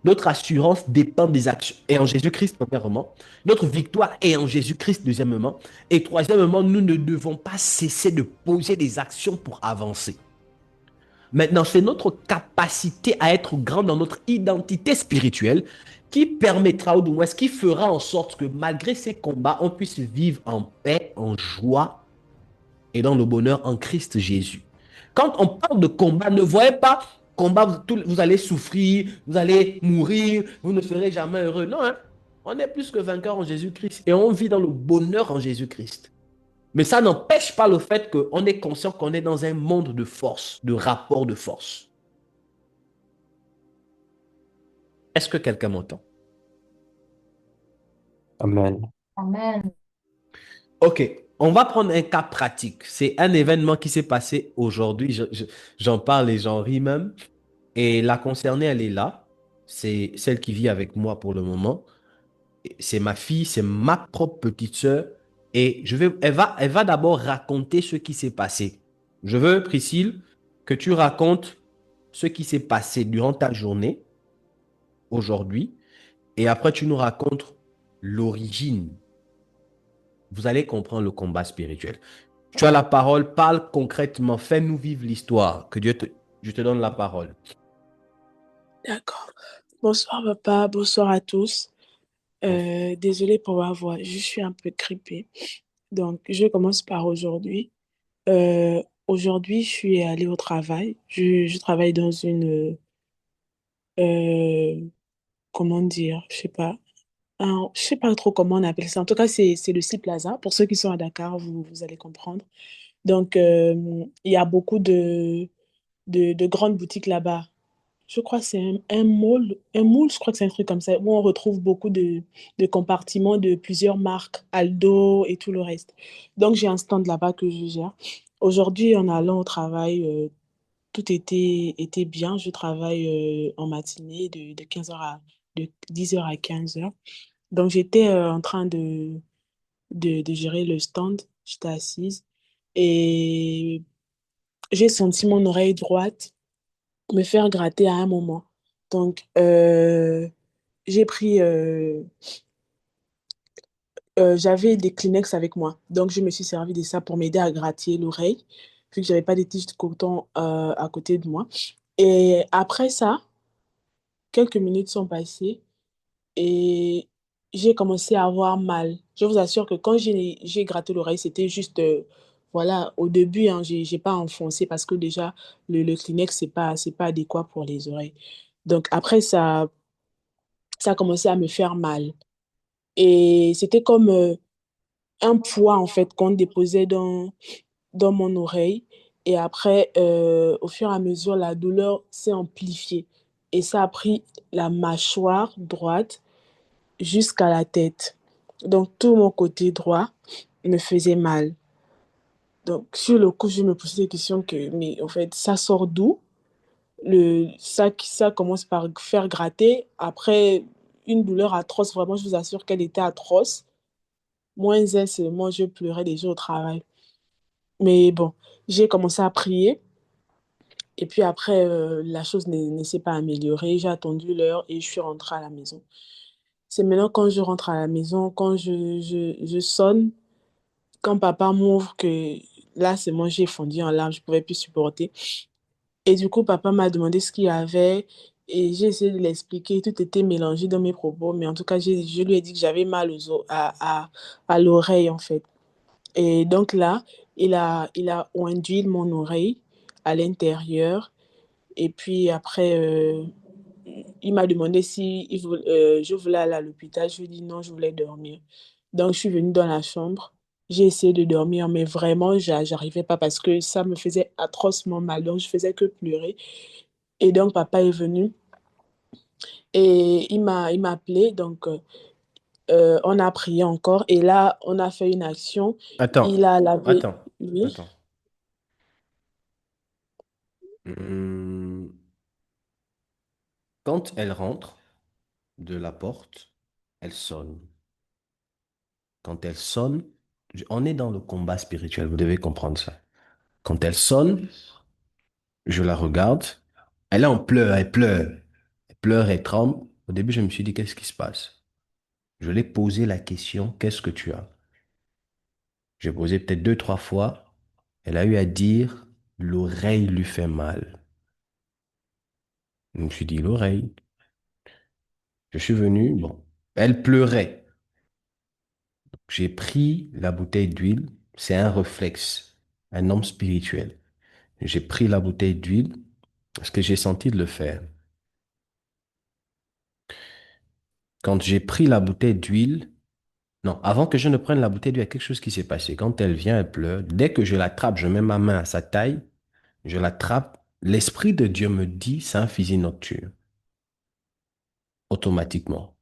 [SPEAKER 1] Notre assurance dépend des actions. Et en Jésus-Christ, premièrement. Notre victoire est en Jésus-Christ, deuxièmement. Et troisièmement, nous ne devons pas cesser de poser des actions pour avancer. Maintenant, c'est notre capacité à être grand dans notre identité spirituelle qui permettra, ou du moins, qui fera en sorte que malgré ces combats, on puisse vivre en paix, en joie et dans le bonheur en Christ Jésus. Quand on parle de combat, ne voyez pas combat, vous allez souffrir, vous allez mourir, vous ne serez jamais heureux. Non, hein? On est plus que vainqueur en Jésus-Christ et on vit dans le bonheur en Jésus-Christ. Mais ça n'empêche pas le fait qu'on est conscient qu'on est dans un monde de force, de rapport de force. Est-ce que quelqu'un m'entend?
[SPEAKER 3] Amen.
[SPEAKER 4] Amen.
[SPEAKER 1] Ok, on va prendre un cas pratique. C'est un événement qui s'est passé aujourd'hui. J'en parle et j'en ris même. Et la concernée, elle est là. C'est celle qui vit avec moi pour le moment. C'est ma fille, c'est ma propre petite sœur. Et elle va d'abord raconter ce qui s'est passé. Je veux, Priscille, que tu racontes ce qui s'est passé durant ta journée, aujourd'hui. Et après, tu nous racontes l'origine. Vous allez comprendre le combat spirituel. Tu as la parole, parle concrètement, fais-nous vivre l'histoire. Je te donne la parole.
[SPEAKER 2] D'accord. Bonsoir papa, bonsoir à tous. Désolée pour ma voix, je suis un peu grippée. Donc, je commence par aujourd'hui. Aujourd'hui, je suis allée au travail. Je travaille dans une, euh, comment dire, je sais pas trop comment on appelle ça. En tout cas, c'est le Sea Plaza. Pour ceux qui sont à Dakar, vous allez comprendre. Donc, il y a beaucoup de grandes boutiques là-bas. Je crois que c'est un mall, je crois que c'est un truc comme ça, où on retrouve beaucoup de compartiments de plusieurs marques, Aldo et tout le reste. Donc, j'ai un stand là-bas que je gère. Aujourd'hui, en allant au travail, tout était bien. Je travaille en matinée de 15h de 10h à 15h. Donc, j'étais en train de gérer le stand. J'étais assise et j'ai senti mon oreille droite me faire gratter à un moment. Donc, j'ai pris, j'avais des Kleenex avec moi. Donc, je me suis servi de ça pour m'aider à gratter l'oreille, vu que j'avais pas de tige de coton à côté de moi. Et après ça, quelques minutes sont passées et j'ai commencé à avoir mal. Je vous assure que quand j'ai gratté l'oreille, c'était juste, voilà, au début, hein, j'ai pas enfoncé parce que déjà, le Kleenex, c'est pas adéquat pour les oreilles. Donc après, ça a commencé à me faire mal. Et c'était comme un poids, en fait, qu'on déposait dans mon oreille. Et après, au fur et à mesure, la douleur s'est amplifiée. Et ça a pris la mâchoire droite jusqu'à la tête. Donc, tout mon côté droit me faisait mal. Donc, sur le coup, je me posais des questions que, mais en fait, ça sort d'où? Ça commence par faire gratter. Après, une douleur atroce, vraiment, je vous assure qu'elle était atroce. Moins un seulement, je pleurais déjà au travail. Mais bon, j'ai commencé à prier. Et puis après, la chose ne s'est pas améliorée. J'ai attendu l'heure et je suis rentrée à la maison. C'est maintenant quand je rentre à la maison, quand je sonne, quand papa m'ouvre que là, c'est moi, j'ai fondu en larmes, je ne pouvais plus supporter. Et du coup, papa m'a demandé ce qu'il y avait et j'ai essayé de l'expliquer. Tout était mélangé dans mes propos, mais en tout cas, je lui ai dit que j'avais mal à l'oreille, en fait. Et donc là, il a oindu mon oreille à l'intérieur. Et puis après, il m'a demandé si je voulais aller à l'hôpital. Je lui ai dit non, je voulais dormir. Donc, je suis venue dans la chambre. J'ai essayé de dormir, mais vraiment, j'arrivais pas parce que ça me faisait atrocement mal. Donc, je faisais que pleurer. Et donc, papa est venu et il m'a appelé. Donc, on a prié encore. Et là, on a fait une action.
[SPEAKER 6] Attends,
[SPEAKER 2] Il a lavé.
[SPEAKER 6] attends,
[SPEAKER 2] Oui.
[SPEAKER 6] attends. Hum, Quand elle rentre de la porte, elle sonne. Quand elle sonne, on est dans le combat spirituel, vous devez comprendre ça. Quand elle sonne, je la regarde. Elle est en pleurs, elle pleure. Elle pleure, elle tremble. Au début, je me suis dit, qu'est-ce qui se passe? Je lui ai posé la question, qu'est-ce que tu as? J'ai posé peut-être deux, trois fois. Elle a eu à dire, l'oreille lui fait mal. Je me suis dit, l'oreille. Je suis venu, bon. Elle pleurait. J'ai pris la bouteille d'huile. C'est un réflexe, un homme spirituel. J'ai pris la bouteille d'huile parce que j'ai senti de le faire. Quand j'ai pris la bouteille d'huile, non, avant que je ne prenne la bouteille d'huile, il y a quelque chose qui s'est passé. Quand elle vient, elle pleure. Dès que je l'attrape, je mets ma main à sa taille, je l'attrape. L'Esprit de Dieu me dit, c'est un fusil nocturne. Automatiquement.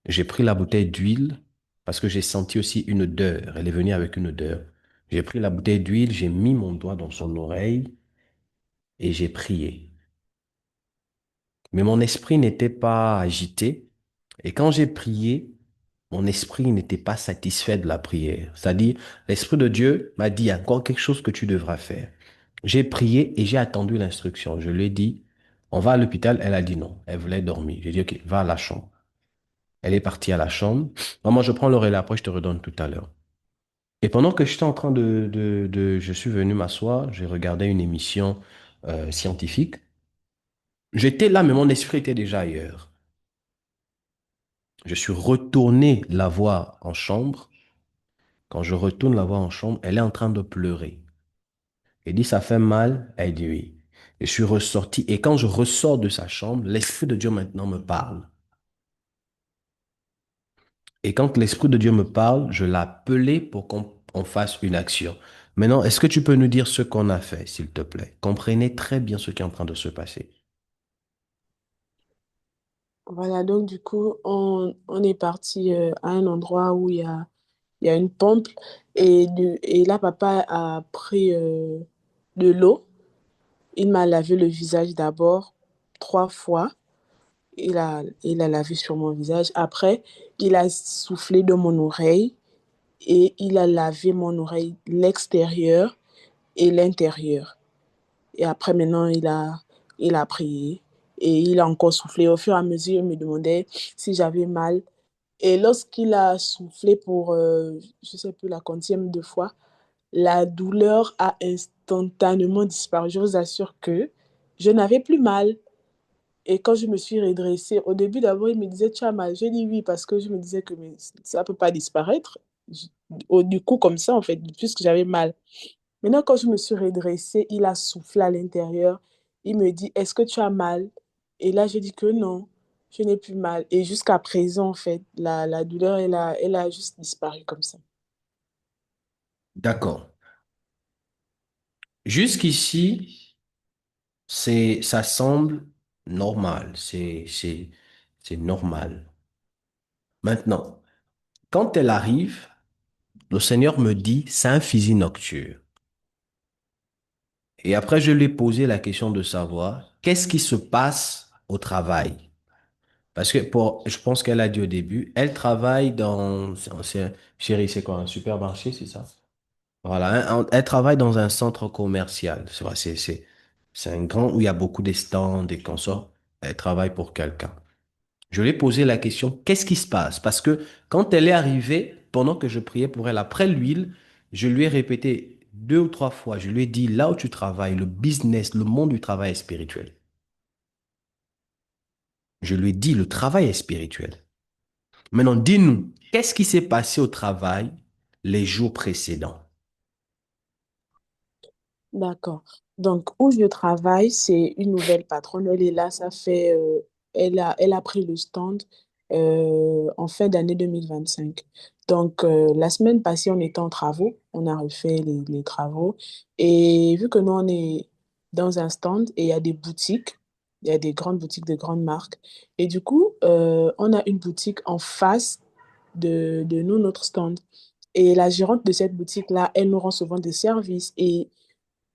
[SPEAKER 6] J'ai pris la bouteille d'huile parce que j'ai senti aussi une odeur. Elle est venue avec une odeur. J'ai pris la bouteille d'huile, j'ai mis mon doigt dans son oreille et j'ai prié. Mais mon esprit n'était pas agité. Et quand j'ai prié, mon esprit n'était pas satisfait de la prière. C'est-à-dire, l'Esprit de Dieu m'a dit, il y a encore quelque chose que tu devras faire. J'ai prié et j'ai attendu l'instruction. Je lui ai dit, on va à l'hôpital. Elle a dit non. Elle voulait dormir. J'ai dit, OK, va à la chambre. Elle est partie à la chambre. Maman, je prends le relais, après je te redonne tout à l'heure. Et pendant que j'étais en train je suis venu m'asseoir, j'ai regardé une émission scientifique. J'étais là, mais mon esprit était déjà ailleurs. Je suis retourné la voir en chambre. Quand je retourne la voir en chambre, elle est en train de pleurer. Elle dit, ça fait mal? Elle dit oui. Je suis ressorti et quand je ressors de sa chambre, l'Esprit de Dieu maintenant me parle. Et quand l'Esprit de Dieu me parle, je l'ai appelé pour qu'on fasse une action. Maintenant, est-ce que tu peux nous dire ce qu'on a fait, s'il te plaît? Comprenez très bien ce qui est en train de se passer.
[SPEAKER 2] Voilà, donc du coup, on est parti à un endroit où il y a une pompe et là, papa a pris de l'eau. Il m'a lavé le visage d'abord 3 fois. Il a lavé sur mon visage. Après, il a soufflé dans mon oreille et il a lavé mon oreille, l'extérieur et l'intérieur. Et après, maintenant, il a prié et il a encore soufflé. Au fur et à mesure, il me demandait si j'avais mal. Et lorsqu'il a soufflé pour, je ne sais plus, la quantième de fois, la douleur a instantanément disparu. Je vous assure que je n'avais plus mal. Et quand je me suis redressée, au début d'abord, il me disait, tu as mal. J'ai dit oui, parce que je me disais que mais, ça ne peut pas disparaître. Je- du coup, comme ça, en fait, puisque j'avais mal. Maintenant, quand je me suis redressée, il a soufflé à l'intérieur. Il me dit, est-ce que tu as mal? Et là, j'ai dit que non, je n'ai plus mal. Et jusqu'à présent, en fait, la douleur, elle a juste disparu comme ça.
[SPEAKER 6] D'accord. Jusqu'ici, ça semble normal. C'est normal. Maintenant, Quand elle arrive, le Seigneur me dit, c'est un fusil nocturne. Et après, je lui ai posé la question de savoir qu'est-ce qui se passe au travail. Parce que je pense qu'elle a dit au début, elle travaille chérie, c'est quoi, un supermarché, c'est ça? Voilà, elle travaille dans un centre commercial. C'est vrai, c'est un grand où il y a beaucoup de stands, des consorts. Elle travaille pour quelqu'un. Je lui ai posé la question, qu'est-ce qui se passe? Parce que quand elle est arrivée, pendant que je priais pour elle, après l'huile, je lui ai répété 2 ou 3 fois, je lui ai dit, là où tu travailles, le business, le monde du travail est spirituel. Je lui ai dit, le travail est spirituel. Maintenant, dis-nous, qu'est-ce qui s'est passé au travail les jours précédents?
[SPEAKER 2] D'accord. Donc, où je travaille, c'est une nouvelle patronne. Elle est là, elle a pris le stand en fin d'année 2025. Donc, la semaine passée, on était en travaux. On a refait les travaux. Et vu que nous, on est dans un stand et il y a des boutiques, il y a des grandes boutiques de grandes marques. Et du coup, on a une boutique en face de nous, notre stand. Et la gérante de cette boutique-là, elle nous rend souvent des services. Et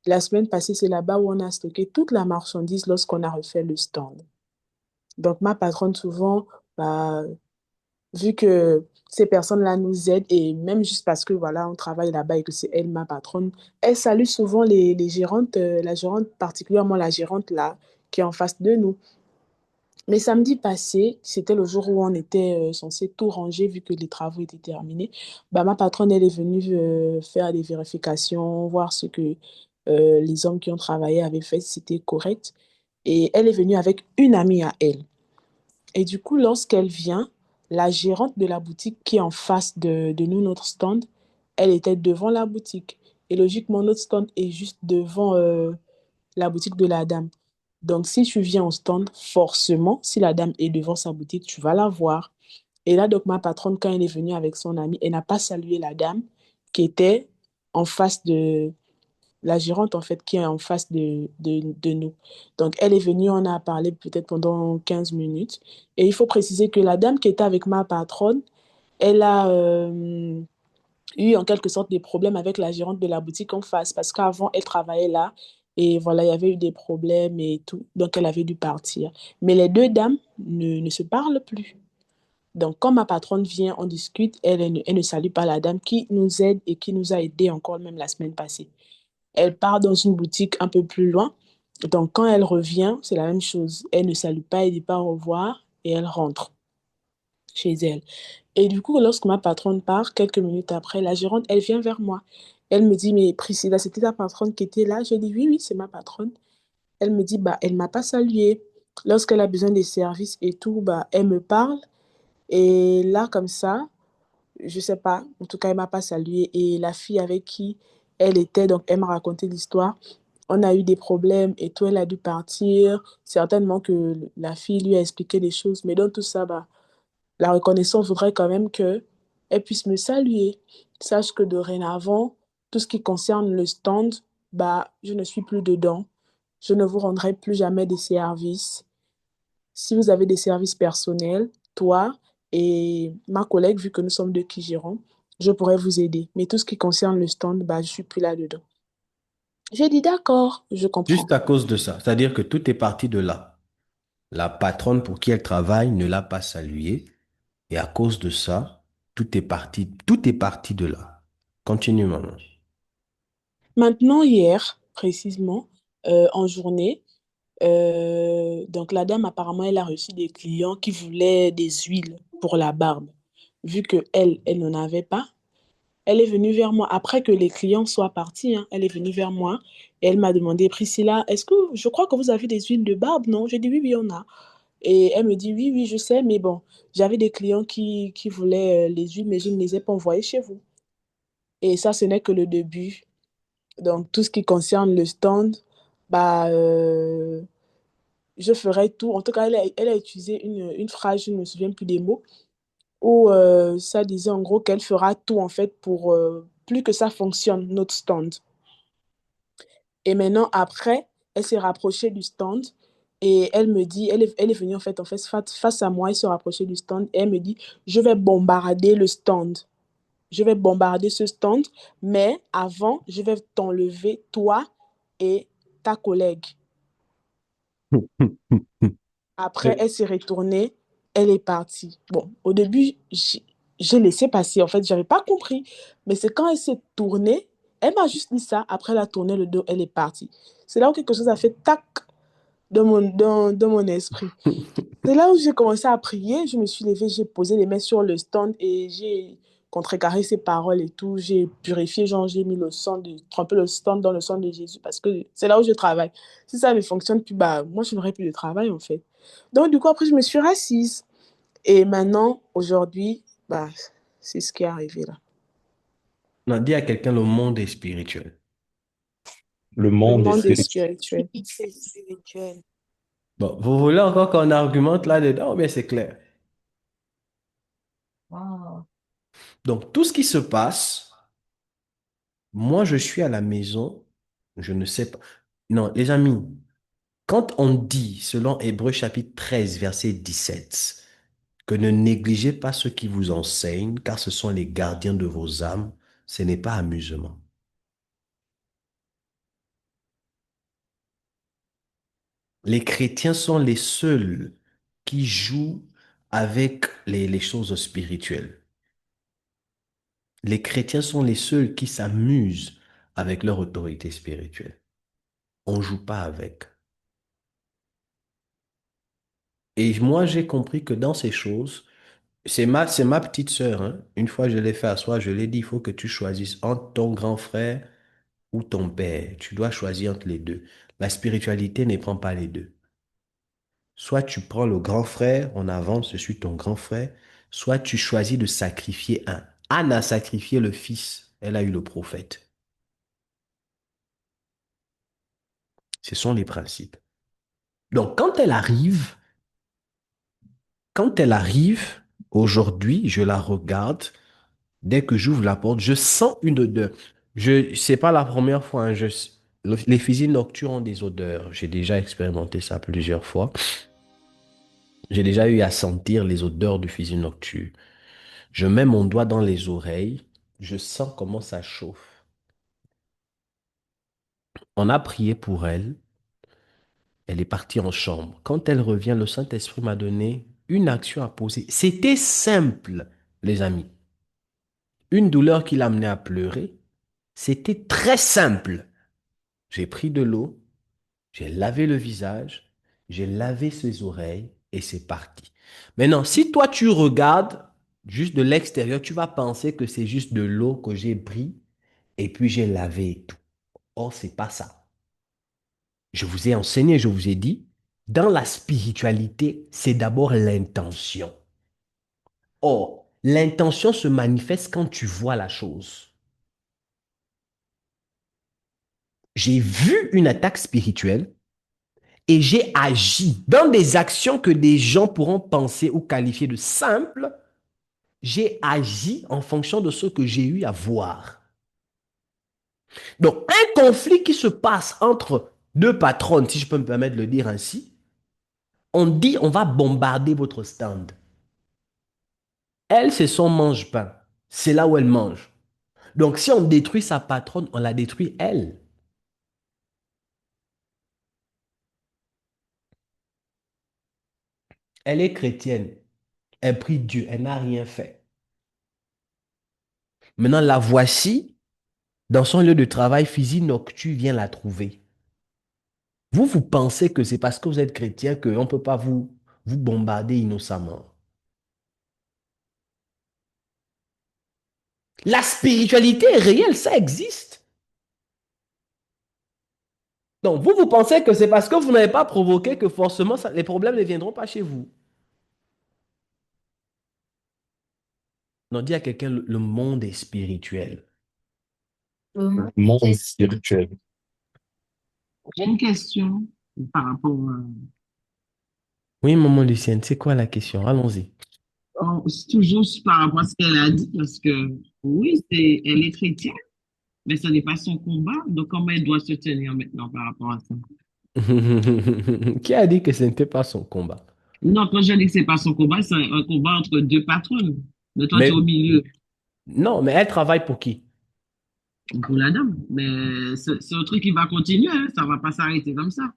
[SPEAKER 2] la semaine passée, c'est là-bas où on a stocké toute la marchandise lorsqu'on a refait le stand. Donc, ma patronne, souvent, bah, vu que ces personnes-là nous aident, et même juste parce que, voilà, on travaille là-bas et que c'est elle, ma patronne, elle salue souvent les gérantes, la gérante, particulièrement la gérante là, qui est en face de nous. Mais samedi passé, c'était le jour où on était censé tout ranger vu que les travaux étaient terminés. Bah, ma patronne, elle est venue faire des vérifications, voir ce que les hommes qui ont travaillé avaient fait, si c'était correct. Et elle est venue avec une amie à elle. Et du coup, lorsqu'elle vient, la gérante de la boutique qui est en face de nous, notre stand, elle était devant la boutique. Et logiquement, notre stand est juste devant la boutique de la dame. Donc, si tu viens au stand, forcément, si la dame est devant sa boutique, tu vas la voir. Et là, donc, ma patronne, quand elle est venue avec son amie, elle n'a pas salué la dame qui était en face de la gérante, en fait, qui est en face de nous. Donc, elle est venue, on a parlé peut-être pendant 15 minutes. Et il faut préciser que la dame qui était avec ma patronne, elle a eu en quelque sorte des problèmes avec la gérante de la boutique en face parce qu'avant, elle travaillait là et voilà, il y avait eu des problèmes et tout. Donc, elle avait dû partir. Mais les deux dames ne se parlent plus. Donc, quand ma patronne vient, on discute, elle ne salue pas la dame qui nous aide et qui nous a aidés encore même la semaine passée. Elle part dans une boutique un peu plus loin. Donc, quand elle revient, c'est la même chose. Elle ne salue pas, elle dit pas au revoir et elle rentre chez elle. Et du coup, lorsque ma patronne part, quelques minutes après, la gérante, elle vient vers moi. Elle me dit, mais Priscilla, c'était ta patronne qui était là? Je dis, oui, oui, c'est ma patronne. Elle me dit, bah, elle m'a pas saluée. Lorsqu'elle a besoin des services et tout, bah, elle me parle. Et là, comme ça, je sais pas, en tout cas, elle m'a pas saluée. Et la fille avec qui elle était, donc elle m'a raconté l'histoire. On a eu des problèmes et tout, elle a dû partir. Certainement que la fille lui a expliqué des choses. Mais dans tout ça, bah, la reconnaissance voudrait quand même que elle puisse me saluer. Sache que dorénavant, tout ce qui concerne le stand, bah, je ne suis plus dedans. Je ne vous rendrai plus jamais des services. Si vous avez des services personnels, toi et ma collègue, vu que nous sommes deux qui gérons, je pourrais vous aider. Mais tout ce qui concerne le stand, bah, je suis plus là-dedans. J'ai dit d'accord, je comprends.
[SPEAKER 6] Juste à cause de ça. C'est-à-dire que tout est parti de là. La patronne pour qui elle travaille ne l'a pas saluée. Et à cause de ça, tout est parti de là. Continue, maman.
[SPEAKER 2] Maintenant, hier, précisément, en journée, donc la dame, apparemment, elle a reçu des clients qui voulaient des huiles pour la barbe. Vu que elle n'en avait pas, elle est venue vers moi. Après que les clients soient partis, hein, elle est venue vers moi et elle m'a demandé, Priscilla, est-ce que je crois que vous avez des huiles de barbe, non? J'ai dit oui, oui, on a. Et elle me dit oui, oui, je sais, mais bon, j'avais des clients qui voulaient les huiles, mais je ne les ai pas envoyées chez vous. Et ça, ce n'est que le début. Donc, tout ce qui concerne le stand, bah, je ferai tout. En tout cas, elle a utilisé une phrase, je ne me souviens plus des mots, où ça disait en gros qu'elle fera tout en fait pour plus que ça fonctionne, notre stand. Et maintenant, après, elle s'est rapprochée du stand Et elle me dit, elle est venue en fait, face à moi, elle se rapprochait du stand et elle me dit, je vais bombarder le stand. Je vais bombarder ce stand, mais avant, je vais t'enlever, toi et ta collègue. Après,
[SPEAKER 3] Mais
[SPEAKER 2] elle s'est retournée, elle est partie. Bon, au début, j'ai laissé passer. En fait, je n'avais pas compris. Mais c'est quand elle s'est tournée, elle m'a juste dit ça. Après, elle a tourné le dos, elle est partie. C'est là où quelque chose a fait tac dans mon esprit. C'est là où j'ai commencé à prier. Je me suis levée, j'ai posé les mains sur le stand et j'ai contrecarré ses paroles et tout. J'ai purifié, genre, j'ai mis le sang, trempé le stand dans le sang de Jésus parce que c'est là où je travaille. Si ça ne fonctionne plus, bah, moi, je n'aurais plus de travail, en fait. Donc, du coup, après, je me suis rassise. Et maintenant, aujourd'hui, bah, c'est ce qui est arrivé là.
[SPEAKER 6] Non, dis à quelqu'un, le monde est spirituel.
[SPEAKER 3] le
[SPEAKER 2] Le
[SPEAKER 3] monde est
[SPEAKER 2] monde est
[SPEAKER 3] spirituel.
[SPEAKER 2] spirituel.
[SPEAKER 7] C'est spirituel.
[SPEAKER 6] Bon, vous voulez encore qu'on argumente là-dedans, mais c'est clair.
[SPEAKER 4] Wow.
[SPEAKER 6] Donc, tout ce qui se passe, moi, je suis à la maison, je ne sais pas. Non, les amis, quand on dit, selon Hébreux chapitre 13, verset 17, que ne négligez pas ceux qui vous enseignent, car ce sont les gardiens de vos âmes, ce n'est pas amusement. Les chrétiens sont les seuls qui jouent avec les choses spirituelles. Les chrétiens sont les seuls qui s'amusent avec leur autorité spirituelle. On ne joue pas avec. Et moi, j'ai compris que dans ces choses, c'est ma petite sœur, hein. Une fois, je l'ai fait asseoir, je l'ai dit, il faut que tu choisisses entre ton grand frère ou ton père. Tu dois choisir entre les deux. La spiritualité ne prend pas les deux. Soit tu prends le grand frère, on avance, je suis ton grand frère, soit tu choisis de sacrifier un. Anne a sacrifié le fils, elle a eu le prophète. Ce sont les principes. Donc, quand elle arrive, aujourd'hui, je la regarde. Dès que j'ouvre la porte, je sens une odeur. C'est pas la première fois, hein, les fusils nocturnes ont des odeurs. J'ai déjà expérimenté ça plusieurs fois. J'ai déjà eu à sentir les odeurs du fusil nocturne. Je mets mon doigt dans les oreilles. Je sens comment ça chauffe. On a prié pour elle. Elle est partie en chambre. Quand elle revient, le Saint-Esprit m'a donné une action à poser. C'était simple, les amis. Une douleur qui l'amenait à pleurer. C'était très simple. J'ai pris de l'eau, j'ai lavé le visage, j'ai lavé ses oreilles et c'est parti. Maintenant, si toi tu regardes juste de l'extérieur, tu vas penser que c'est juste de l'eau que j'ai pris et puis j'ai lavé et tout. Or, c'est pas ça. Je vous ai enseigné, je vous ai dit, dans la spiritualité, c'est d'abord l'intention. Or, l'intention se manifeste quand tu vois la chose. J'ai vu une attaque spirituelle et j'ai agi dans des actions que des gens pourront penser ou qualifier de simples. J'ai agi en fonction de ce que j'ai eu à voir. Donc, un conflit qui se passe entre deux patronnes, si je peux me permettre de le dire ainsi, on dit on va bombarder votre stand. Elle, c'est son mange-pain. C'est là où elle mange. Donc, si on détruit sa patronne, on la détruit elle. Elle est chrétienne. Elle prie Dieu. Elle n'a rien fait. Maintenant, la voici dans son lieu de travail. Physique nocturne vient la trouver. Vous pensez que c'est parce que vous êtes chrétien qu'on ne peut pas vous bombarder innocemment. La spiritualité est réelle, ça existe. Donc, vous pensez que c'est parce que vous n'avez pas provoqué que forcément les problèmes ne viendront pas chez vous. Non, dis à quelqu'un, le monde est spirituel.
[SPEAKER 3] Le monde est spirituel.
[SPEAKER 8] J'ai une question par rapport à...
[SPEAKER 6] Oui, maman Lucienne, c'est quoi la question? Allons-y.
[SPEAKER 8] C'est toujours par rapport à ce qu'elle a dit, parce que oui, elle est chrétienne, mais ce n'est pas son combat. Donc, comment elle doit se tenir maintenant par rapport à ça?
[SPEAKER 6] Qui a dit que ce n'était pas son combat?
[SPEAKER 8] Non, quand je dis que c'est pas son combat, c'est un combat entre deux patronnes. Mais toi, tu es au
[SPEAKER 6] Mais
[SPEAKER 8] milieu
[SPEAKER 6] non, mais elle travaille pour qui?
[SPEAKER 8] pour la dame. Mais c'est un truc qui va continuer, hein. Ça va pas s'arrêter comme ça.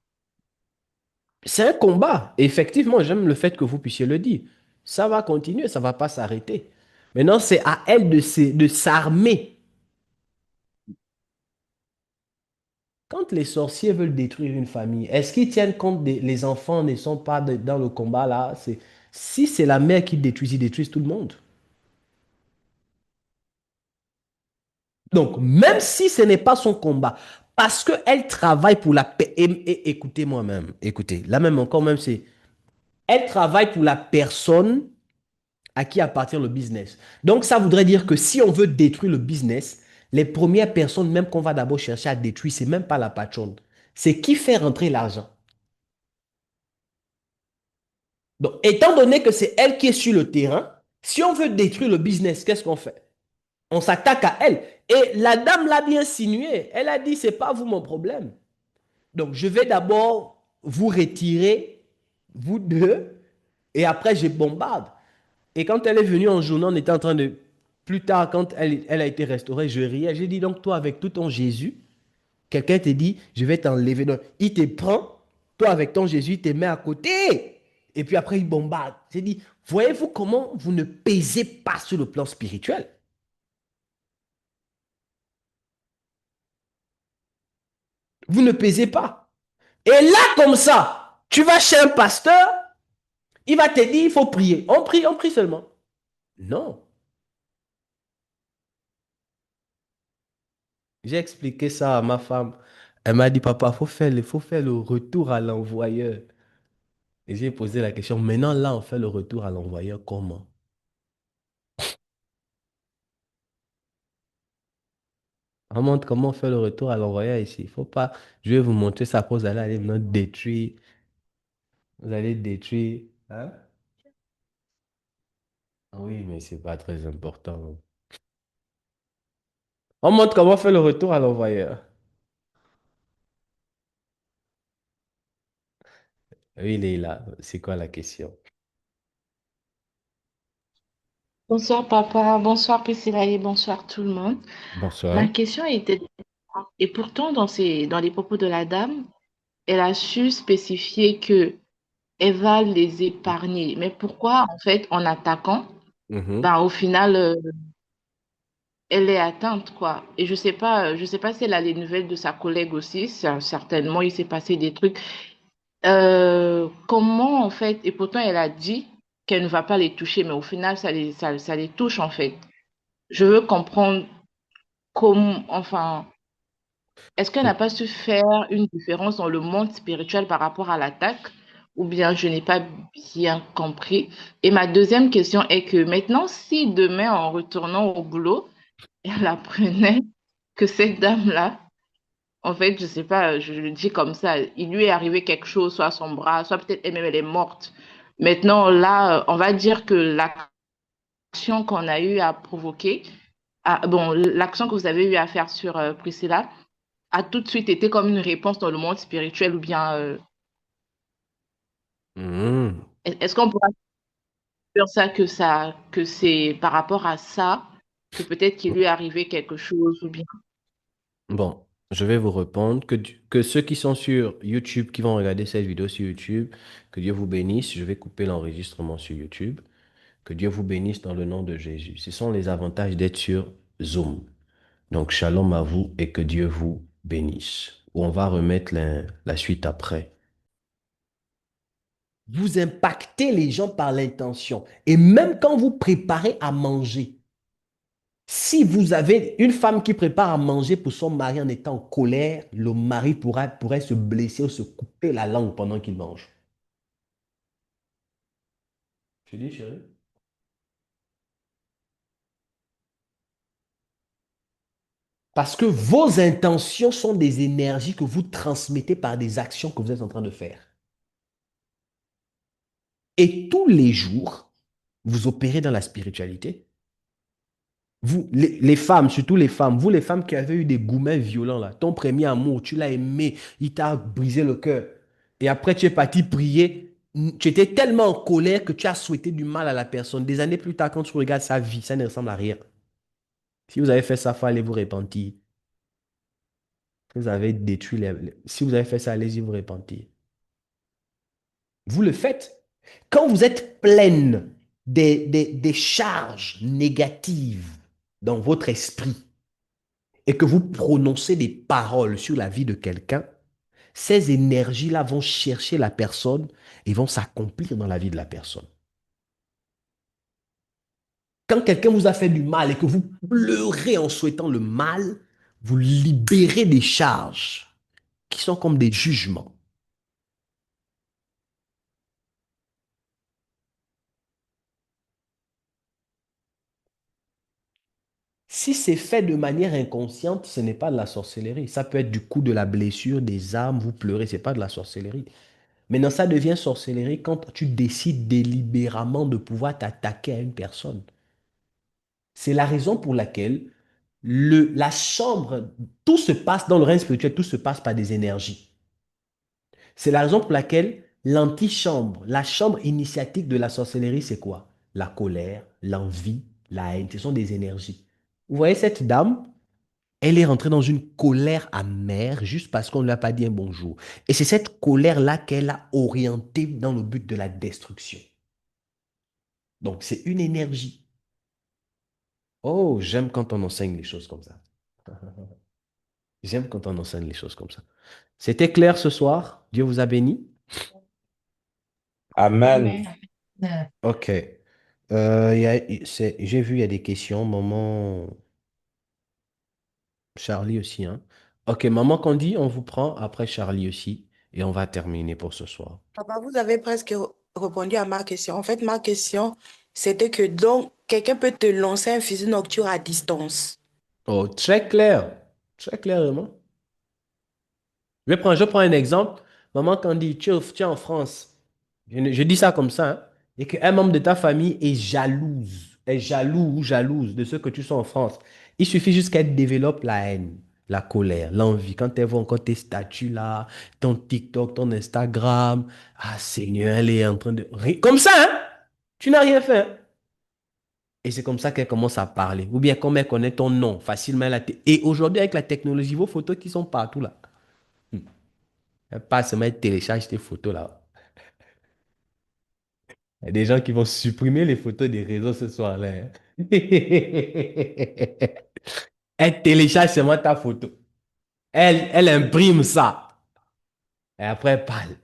[SPEAKER 6] C'est un combat. Effectivement, j'aime le fait que vous puissiez le dire. Ça va continuer, ça va pas s'arrêter. Maintenant, c'est à elle de s'armer. Quand les sorciers veulent détruire une famille, est-ce qu'ils tiennent compte des les enfants ne sont pas dans le combat là? Si c'est la mère qui détruit, ils détruisent tout le monde. Donc, même si ce n'est pas son combat, parce qu'elle travaille pour la paix. Et écoutez moi-même, écoutez, là même encore, même c'est, elle travaille pour la personne à qui appartient le business. Donc, ça voudrait dire que si on veut détruire le business, les premières personnes même qu'on va d'abord chercher à détruire, c'est même pas la patronne. C'est qui fait rentrer l'argent. Donc, étant donné que c'est elle qui est sur le terrain, si on veut détruire le business, qu'est-ce qu'on fait? On s'attaque à elle. Et la dame l'a bien insinué. Elle a dit, c'est pas vous mon problème. Donc, je vais d'abord vous retirer, vous deux, et après, je bombarde. Et quand elle est venue en journée, on était en train de... Plus tard, quand elle a été restaurée, je riais. J'ai dit, donc toi, avec tout ton Jésus, quelqu'un te dit, je vais t'enlever. Donc, il te prend, toi, avec ton Jésus, il te met à côté. Et puis après, il bombarde. J'ai dit, voyez-vous comment vous ne pesez pas sur le plan spirituel? Vous ne pesez pas. Et là, comme ça, tu vas chez un pasteur, il va te dire, il faut prier. On prie seulement. Non. J'ai expliqué ça à ma femme. Elle m'a dit, papa, faut faire le retour à l'envoyeur. Et j'ai posé la question, maintenant là, on fait le retour à l'envoyeur comment? On montre comment on fait le retour à l'envoyeur ici. Il faut pas, je vais vous montrer ça pour vous allez aller maintenant détruire. Vous allez détruire. Hein? Oui, mais c'est pas très important. On montre comment on fait le retour à l'envoyeur. Oui, il est là. C'est quoi la question?
[SPEAKER 7] Bonsoir papa, bonsoir Priscilla et bonsoir tout le monde. Ma
[SPEAKER 6] Bonsoir.
[SPEAKER 7] question était, et pourtant dans les propos de la dame, elle a su spécifier que elle va les épargner. Mais pourquoi en fait en attaquant,
[SPEAKER 6] Mhm.
[SPEAKER 7] ben au final elle est atteinte quoi. Et je sais pas si elle a les nouvelles de sa collègue aussi. Certainement il s'est passé des trucs. Comment en fait, et pourtant elle a dit qu'elle ne va pas les toucher, mais au final ça les touche en fait. Je veux comprendre comment, enfin, est-ce qu'elle n'a pas su faire une différence dans le monde spirituel par rapport à l'attaque, ou bien je n'ai pas bien compris? Et ma deuxième question est que maintenant, si demain, en retournant au boulot, elle apprenait que cette dame-là, en fait, je sais pas, je le dis comme ça, il lui est arrivé quelque chose, soit à son bras, soit peut-être elle-même elle est morte. Maintenant, là, on va dire que l'action qu'on a eu à provoquer, bon, l'action que vous avez eu à faire sur Priscilla, a tout de suite été comme une réponse dans le monde spirituel ou bien
[SPEAKER 6] Mhm.
[SPEAKER 7] est-ce qu'on pourra dire ça que c'est par rapport à ça que peut-être qu'il lui est arrivé quelque chose ou bien
[SPEAKER 6] Bon, je vais vous répondre que ceux qui sont sur YouTube, qui vont regarder cette vidéo sur YouTube, que Dieu vous bénisse. Je vais couper l'enregistrement sur YouTube. Que Dieu vous bénisse dans le nom de Jésus. Ce sont les avantages d'être sur Zoom. Donc, shalom à vous et que Dieu vous bénisse. On va remettre la suite après. Vous impactez les gens par l'intention. Et même quand vous préparez à manger, si vous avez une femme qui prépare à manger pour son mari en étant en colère, le mari pourrait se blesser ou se couper la langue pendant qu'il mange. Tu dis, chérie? Parce que vos intentions sont des énergies que vous transmettez par des actions que vous êtes en train de faire. Et tous les jours, vous opérez dans la spiritualité. Vous, les femmes, surtout les femmes, vous les femmes qui avez eu des gourmets violents, là, ton premier amour, tu l'as aimé, il t'a brisé le cœur. Et après, tu es parti prier. Tu étais tellement en colère que tu as souhaité du mal à la personne. Des années plus tard, quand tu regardes sa vie, ça ne ressemble à rien. Si vous avez fait ça, il faut aller vous repentir. Vous avez détruit Si vous avez fait ça, allez-y vous repentir. Vous le faites. Quand vous êtes pleine des charges négatives dans votre esprit et que vous prononcez des paroles sur la vie de quelqu'un, ces énergies-là vont chercher la personne et vont s'accomplir dans la vie de la personne. Quand quelqu'un vous a fait du mal et que vous pleurez en souhaitant le mal, vous libérez des charges qui sont comme des jugements. Si c'est fait de manière inconsciente, ce n'est pas de la sorcellerie. Ça peut être du coup de la blessure, des armes, vous pleurez, ce n'est pas de la sorcellerie. Maintenant, ça devient sorcellerie quand tu décides délibérément de pouvoir t'attaquer à une personne. C'est la raison pour laquelle la chambre, tout se passe dans le règne spirituel, tout se passe par des énergies. C'est la raison pour laquelle l'antichambre, la chambre initiatique de la sorcellerie, c'est quoi? La colère, l'envie, la haine, ce sont des énergies. Vous voyez cette dame? Elle est rentrée dans une colère amère juste parce qu'on ne lui a pas dit un bonjour. Et c'est cette colère-là qu'elle a orientée dans le but de la destruction. Donc, c'est une énergie. Oh, j'aime quand on enseigne les choses comme ça. J'aime quand on enseigne les choses comme ça. C'était clair ce soir? Dieu vous a béni?
[SPEAKER 3] Amen.
[SPEAKER 6] Ok. J'ai vu, il y a des questions. Maman, Charlie aussi, hein. Ok, maman Candy, on vous prend après Charlie aussi. Et on va terminer pour ce soir.
[SPEAKER 9] Papa, vous avez presque répondu à ma question. En fait, ma question, c'était que donc, quelqu'un peut te lancer un fusil nocturne à distance.
[SPEAKER 6] Oh, très clair. Très clairement. Je prends un exemple. Maman Candy, tu es en France. Je dis ça comme ça, hein, et qu'un membre de ta famille est jaloux ou jalouse de ce que tu sois en France. Il suffit juste qu'elle développe la haine, la colère, l'envie. Quand elle voit encore tes statuts là, ton TikTok, ton Instagram, ah Seigneur, elle est en train de... Comme ça, hein? Tu n'as rien fait, hein. Et c'est comme ça qu'elle commence à parler. Ou bien comme elle connaît ton nom facilement. Et aujourd'hui, avec la technologie, vos photos qui sont partout là. Pas seulement elle télécharge tes photos là. Il y a des gens qui vont supprimer les photos des réseaux ce soir-là, hein. Elle télécharge seulement ta photo. Elle imprime ça. Et après, elle parle.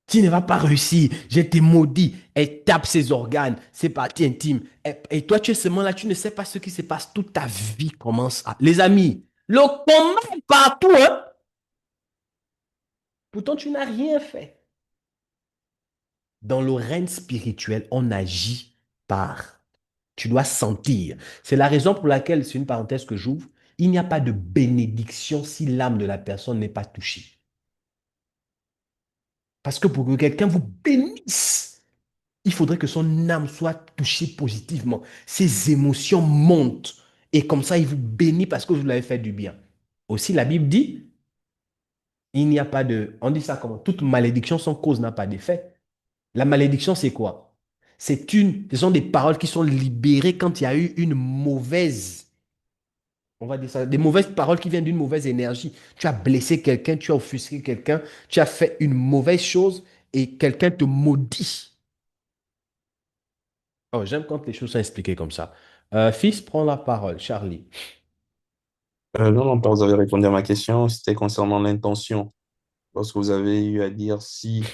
[SPEAKER 6] Tu ne vas pas réussir. Je t'ai maudit. Elle tape ses organes, ses parties intimes. Et toi, tu es seulement là. Tu ne sais pas ce qui se passe. Toute ta vie commence à... Les amis, le combat est partout, hein. Pourtant, tu n'as rien fait. Dans le règne spirituel, on agit par. Tu dois sentir. C'est la raison pour laquelle, c'est une parenthèse que j'ouvre, il n'y a pas de bénédiction si l'âme de la personne n'est pas touchée. Parce que pour que quelqu'un vous bénisse, il faudrait que son âme soit touchée positivement. Ses émotions montent. Et comme ça, il vous bénit parce que vous l'avez fait du bien. Aussi, la Bible dit, il n'y a pas de... On dit ça comment? Toute malédiction sans cause n'a pas d'effet. La malédiction, c'est quoi? Ce sont des paroles qui sont libérées quand il y a eu une mauvaise, on va dire ça, des mauvaises paroles qui viennent d'une mauvaise énergie. Tu as blessé quelqu'un, tu as offusqué quelqu'un, tu as fait une mauvaise chose et quelqu'un te maudit. Oh, j'aime quand les choses sont expliquées comme ça. Fils, prends la parole, Charlie.
[SPEAKER 3] Non, non, vous avez répondu à ma question. C'était concernant l'intention. Lorsque vous avez eu à dire si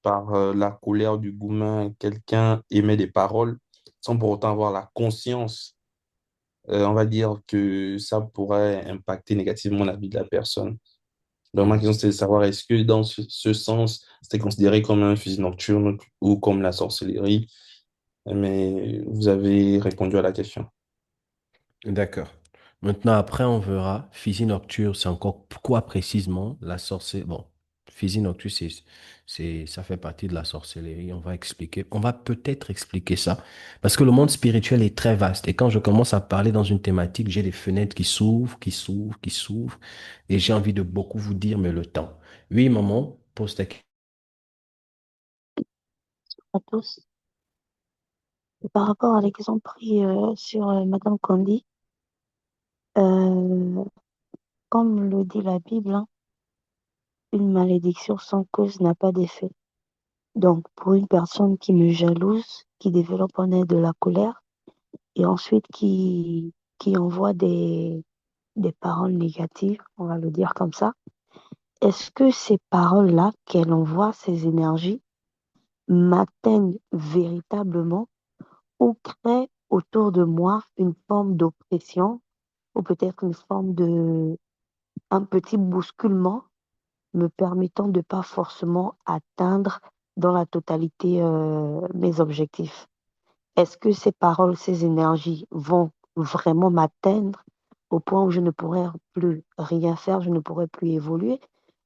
[SPEAKER 3] par la colère du gourmand, quelqu'un émet des paroles sans pour autant avoir la conscience, on va dire que ça pourrait impacter négativement la vie de la personne. Donc, ma question, c'était de savoir est-ce que dans ce sens, c'était considéré comme un fusil nocturne ou comme la sorcellerie? Mais vous avez répondu à la question.
[SPEAKER 6] D'accord. Maintenant, après, on verra. Fusil nocturne, c'est encore quoi précisément? La sorcellerie. Bon, Physie noctus, ça fait partie de la sorcellerie. On va peut-être expliquer ça. Parce que le monde spirituel est très vaste. Et quand je commence à parler dans une thématique, j'ai des fenêtres qui s'ouvrent, qui s'ouvrent, qui s'ouvrent. Et j'ai envie de beaucoup vous dire, mais le temps. Oui, maman, pose ta question.
[SPEAKER 10] À tous. Et par rapport à l'exemple pris sur Madame Candy, euh, comme le dit la Bible, hein, une malédiction sans cause n'a pas d'effet. Donc, pour une personne qui me jalouse, qui développe en elle de la colère, et ensuite qui envoie des paroles négatives, on va le dire comme ça, est-ce que ces paroles-là qu'elle envoie, ces énergies, m'atteignent véritablement ou créent autour de moi une forme d'oppression ou peut-être une forme un petit bousculement me permettant de pas forcément atteindre dans la totalité mes objectifs. Est-ce que ces paroles, ces énergies vont vraiment m'atteindre au point où je ne pourrai plus rien faire, je ne pourrai plus évoluer,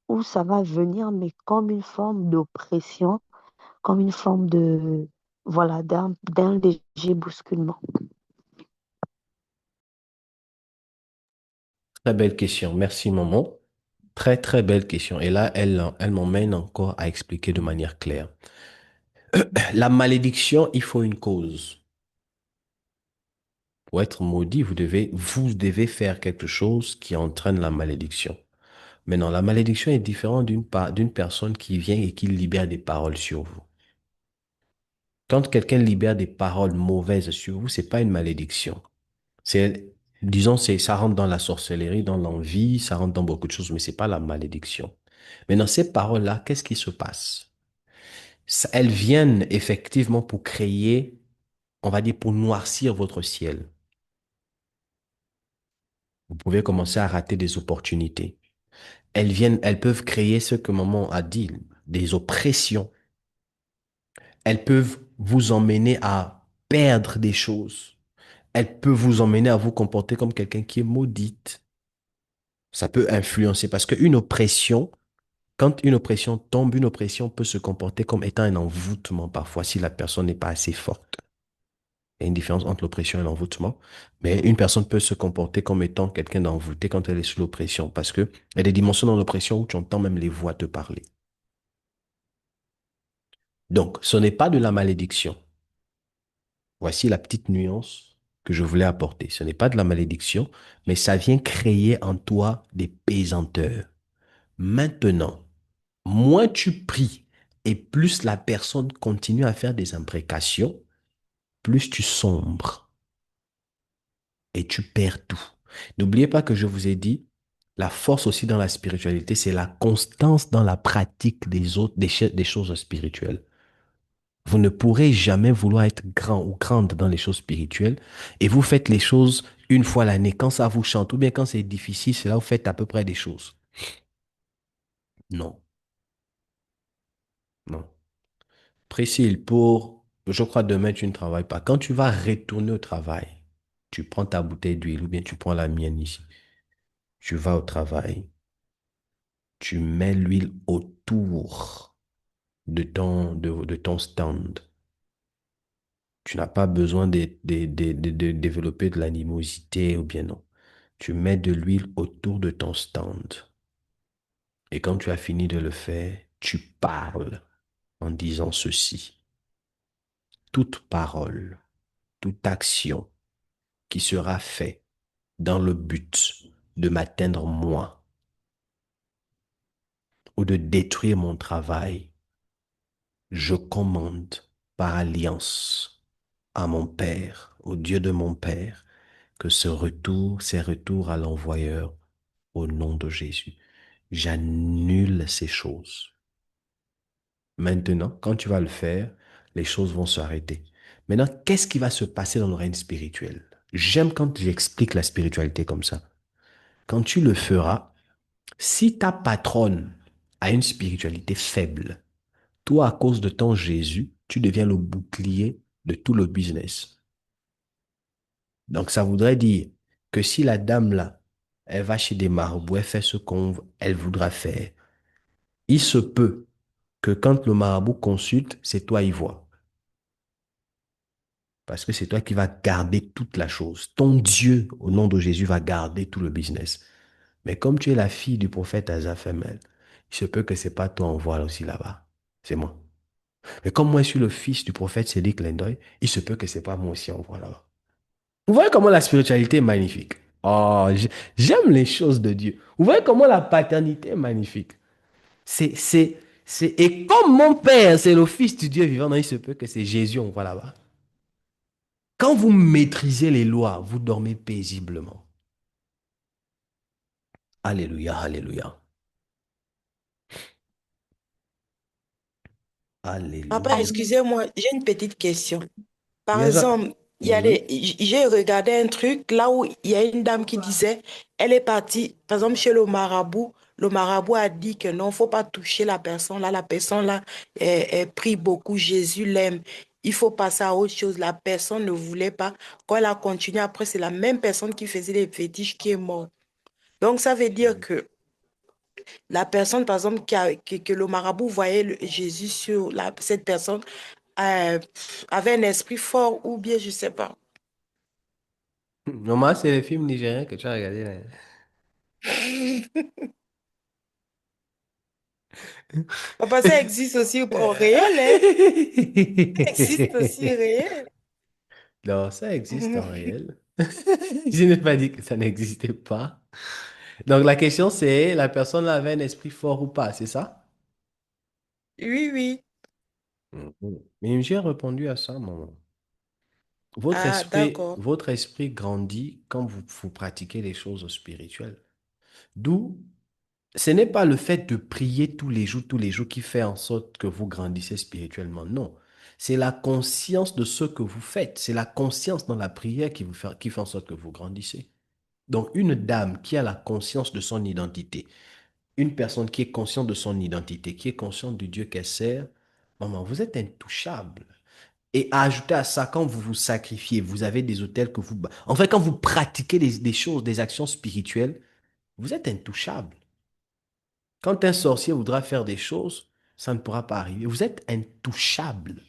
[SPEAKER 10] ou ça va venir, mais comme une forme d'oppression, comme une forme voilà, d'un léger bousculement.
[SPEAKER 6] Très belle question. Merci, maman. Très, très belle question. Et là, elle m'emmène encore à expliquer de manière claire. La malédiction, il faut une cause. Pour être maudit, vous devez faire quelque chose qui entraîne la malédiction. Maintenant, la malédiction est différente d'une personne qui vient et qui libère des paroles sur vous. Quand quelqu'un libère des paroles mauvaises sur vous, c'est pas une malédiction. Disons, ça rentre dans la sorcellerie, dans l'envie, ça rentre dans beaucoup de choses, mais c'est pas la malédiction. Maintenant, ces paroles-là, qu'est-ce qui se passe? Elles viennent effectivement pour créer, on va dire, pour noircir votre ciel. Vous pouvez commencer à rater des opportunités. Elles peuvent créer ce que maman a dit, des oppressions. Elles peuvent vous emmener à perdre des choses. Elles peuvent vous emmener à vous comporter comme quelqu'un qui est maudite. Ça peut influencer parce qu'une oppression, quand une oppression tombe, une oppression peut se comporter comme étant un envoûtement parfois si la personne n'est pas assez forte. Il y a une différence entre l'oppression et l'envoûtement, mais une personne peut se comporter comme étant quelqu'un d'envoûté quand elle est sous l'oppression parce que il y a des dimensions dans l'oppression où tu entends même les voix te parler. Donc, ce n'est pas de la malédiction. Voici la petite nuance que je voulais apporter. Ce n'est pas de la malédiction, mais ça vient créer en toi des pesanteurs. Maintenant, moins tu pries et plus la personne continue à faire des imprécations, plus tu sombres et tu perds tout. N'oubliez pas que je vous ai dit, la force aussi dans la spiritualité, c'est la constance dans la pratique des choses spirituelles. Vous ne pourrez jamais vouloir être grand ou grande dans les choses spirituelles et vous faites les choses une fois l'année. Quand ça vous chante ou bien quand c'est difficile, c'est là où vous faites à peu près des choses. Non, non. Priscille, je crois demain, tu ne travailles pas. Quand tu vas retourner au travail, tu prends ta bouteille d'huile ou bien tu prends la mienne ici. Tu vas au travail, tu mets l'huile autour de ton stand. Tu n'as pas besoin de développer de l'animosité ou bien non. Tu mets de l'huile autour de ton stand. Et quand tu as fini de le faire, tu parles en disant ceci. Toute parole, toute action qui sera faite dans le but de m'atteindre moi ou de détruire mon travail, je commande par alliance à mon Père, au Dieu de mon Père, que ces retours à l'envoyeur au nom de Jésus. J'annule ces choses. Maintenant, quand tu vas le faire, les choses vont s'arrêter. Maintenant, qu'est-ce qui va se passer dans le règne spirituel? J'aime quand j'explique la spiritualité comme ça. Quand tu le feras, si ta patronne a une spiritualité faible, toi, à cause de ton Jésus, tu deviens le bouclier de tout le business. Donc, ça voudrait dire que si la dame là, elle va chez des marabouts, elle fait ce qu'elle voudra faire, Il se peut que quand le marabout consulte, c'est toi il voit. Parce que c'est toi qui vas garder toute la chose. Ton Dieu, au nom de Jésus, va garder tout le business. Mais comme tu es la fille du prophète Azaphamel, il se peut que ce n'est pas toi on voit aussi là-bas. C'est moi. Mais comme moi je suis le fils du prophète Sédic Lendoy, il se peut que ce n'est pas moi aussi on voit là-bas. Vous voyez comment la spiritualité est magnifique. Oh, j'aime les choses de Dieu. Vous voyez comment la paternité est magnifique. Et comme mon père, c'est le fils du Dieu vivant, non, il se peut que c'est Jésus on voit là-bas. Quand vous maîtrisez les lois, vous dormez paisiblement. Alléluia, alléluia.
[SPEAKER 9] Papa,
[SPEAKER 6] Alléluia.
[SPEAKER 9] excusez-moi, j'ai une petite question. Par
[SPEAKER 6] Yes, sir.
[SPEAKER 9] exemple, j'ai regardé un truc là où il y a une dame qui disait, elle est partie, par exemple, chez le marabout a dit que non, faut pas toucher la personne là prie beaucoup, Jésus l'aime, il faut passer à autre chose, la personne ne voulait pas. Quand elle a continué, après, c'est la même personne qui faisait les fétiches qui est morte. Donc, ça veut dire que la personne, par exemple, que le marabout voyait Jésus sur cette personne, avait un esprit fort ou bien, je sais pas.
[SPEAKER 6] Normalement, c'est les films nigériens que tu as regardés là.
[SPEAKER 9] Papa, ça existe aussi en réel, hein? Ça existe aussi réel.
[SPEAKER 6] Non, ça existe en réel. Je n'ai pas dit que ça n'existait pas. Donc la question c'est, la personne là avait un esprit fort ou pas, c'est ça?
[SPEAKER 9] Oui, oui.
[SPEAKER 6] Mhm. Mais j'ai répondu à ça, maman.
[SPEAKER 9] Ah, d'accord.
[SPEAKER 6] Votre esprit grandit quand vous pratiquez les choses spirituelles. D'où, ce n'est pas le fait de prier tous les jours qui fait en sorte que vous grandissez spirituellement. Non. C'est la conscience de ce que vous faites. C'est la conscience dans la prière qui fait en sorte que vous grandissez. Donc, une dame qui a la conscience de son identité, une personne qui est consciente de son identité, qui est consciente du Dieu qu'elle sert, maman, vous êtes intouchable. Et à ajouter à ça, quand vous vous sacrifiez, vous avez des hôtels que vous... En fait, quand vous pratiquez des choses, des actions spirituelles, vous êtes intouchable. Quand un sorcier voudra faire des choses, ça ne pourra pas arriver. Vous êtes intouchable.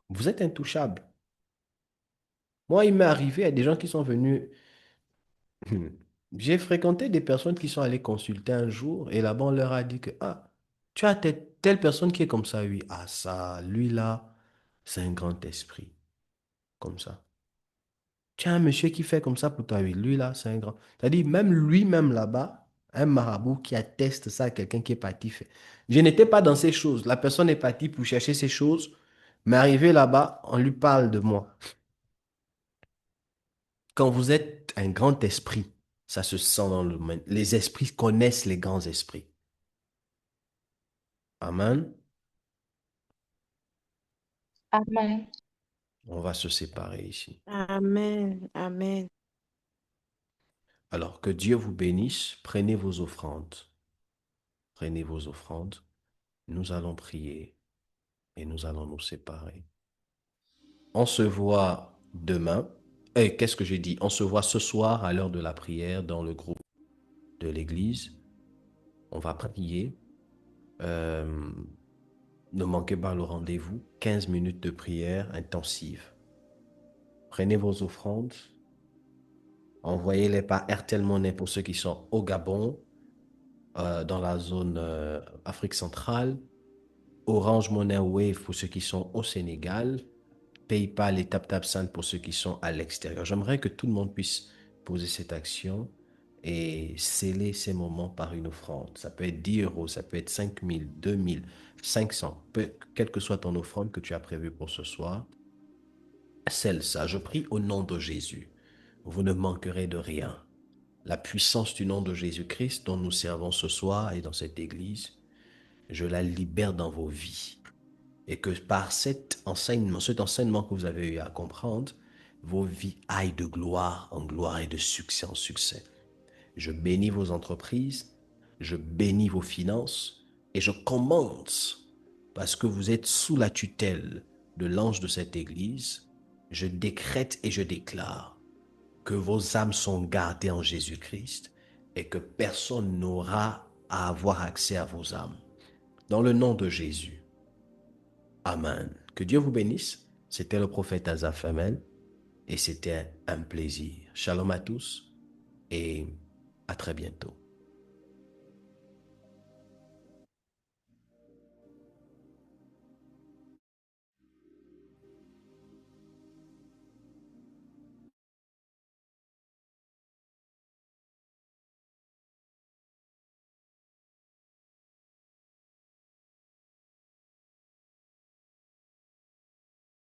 [SPEAKER 6] Vous êtes intouchable. Moi, il m'est arrivé, il y a des gens qui sont venus. J'ai fréquenté des personnes qui sont allées consulter un jour et là-bas, on leur a dit que, ah, tu as telle personne qui est comme ça, oui. Ah, ça, lui là, c'est un grand esprit. Comme ça. Tu as un monsieur qui fait comme ça pour toi, oui. Lui là, c'est un grand. C'est-à-dire, même lui-même là-bas, un marabout qui atteste ça à quelqu'un qui est parti faire. Je n'étais pas dans ces choses. La personne est partie pour chercher ces choses, mais arrivé là-bas, on lui parle de moi. Quand vous êtes un grand esprit, ça se sent dans le monde. Les esprits connaissent les grands esprits. Amen.
[SPEAKER 7] Amen.
[SPEAKER 6] On va se séparer ici.
[SPEAKER 9] Amen. Amen.
[SPEAKER 6] Alors que Dieu vous bénisse. Prenez vos offrandes. Prenez vos offrandes. Nous allons prier et nous allons nous séparer. On se voit demain. Et qu'est-ce que j'ai dit? On se voit ce soir à l'heure de la prière dans le groupe de l'église. On va prier. Euh, Ne manquez pas le rendez-vous. 15 minutes de prière intensive. Prenez vos offrandes. Envoyez-les par Airtel Money pour ceux qui sont au Gabon, dans la zone Afrique centrale. Orange Money Wave pour ceux qui sont au Sénégal. PayPal et TapTapSend pour ceux qui sont à l'extérieur. J'aimerais que tout le monde puisse poser cette action et sceller ces moments par une offrande. Ça peut être 10 euros, ça peut être 5 000, 2 000, 500, quelle que soit ton offrande que tu as prévue pour ce soir. Scelle ça. Je prie au nom de Jésus. Vous ne manquerez de rien. La puissance du nom de Jésus-Christ dont nous servons ce soir et dans cette église, je la libère dans vos vies. Et que par cet enseignement que vous avez eu à comprendre, vos vies aillent de gloire en gloire et de succès en succès. Je bénis vos entreprises, je bénis vos finances et je commande, parce que vous êtes sous la tutelle de l'ange de cette église, je décrète et je déclare que vos âmes sont gardées en Jésus-Christ et que personne n'aura à avoir accès à vos âmes. Dans le nom de Jésus. Amen. Que Dieu vous bénisse. C'était le prophète Azafamel et c'était un plaisir. Shalom à tous et à très bientôt.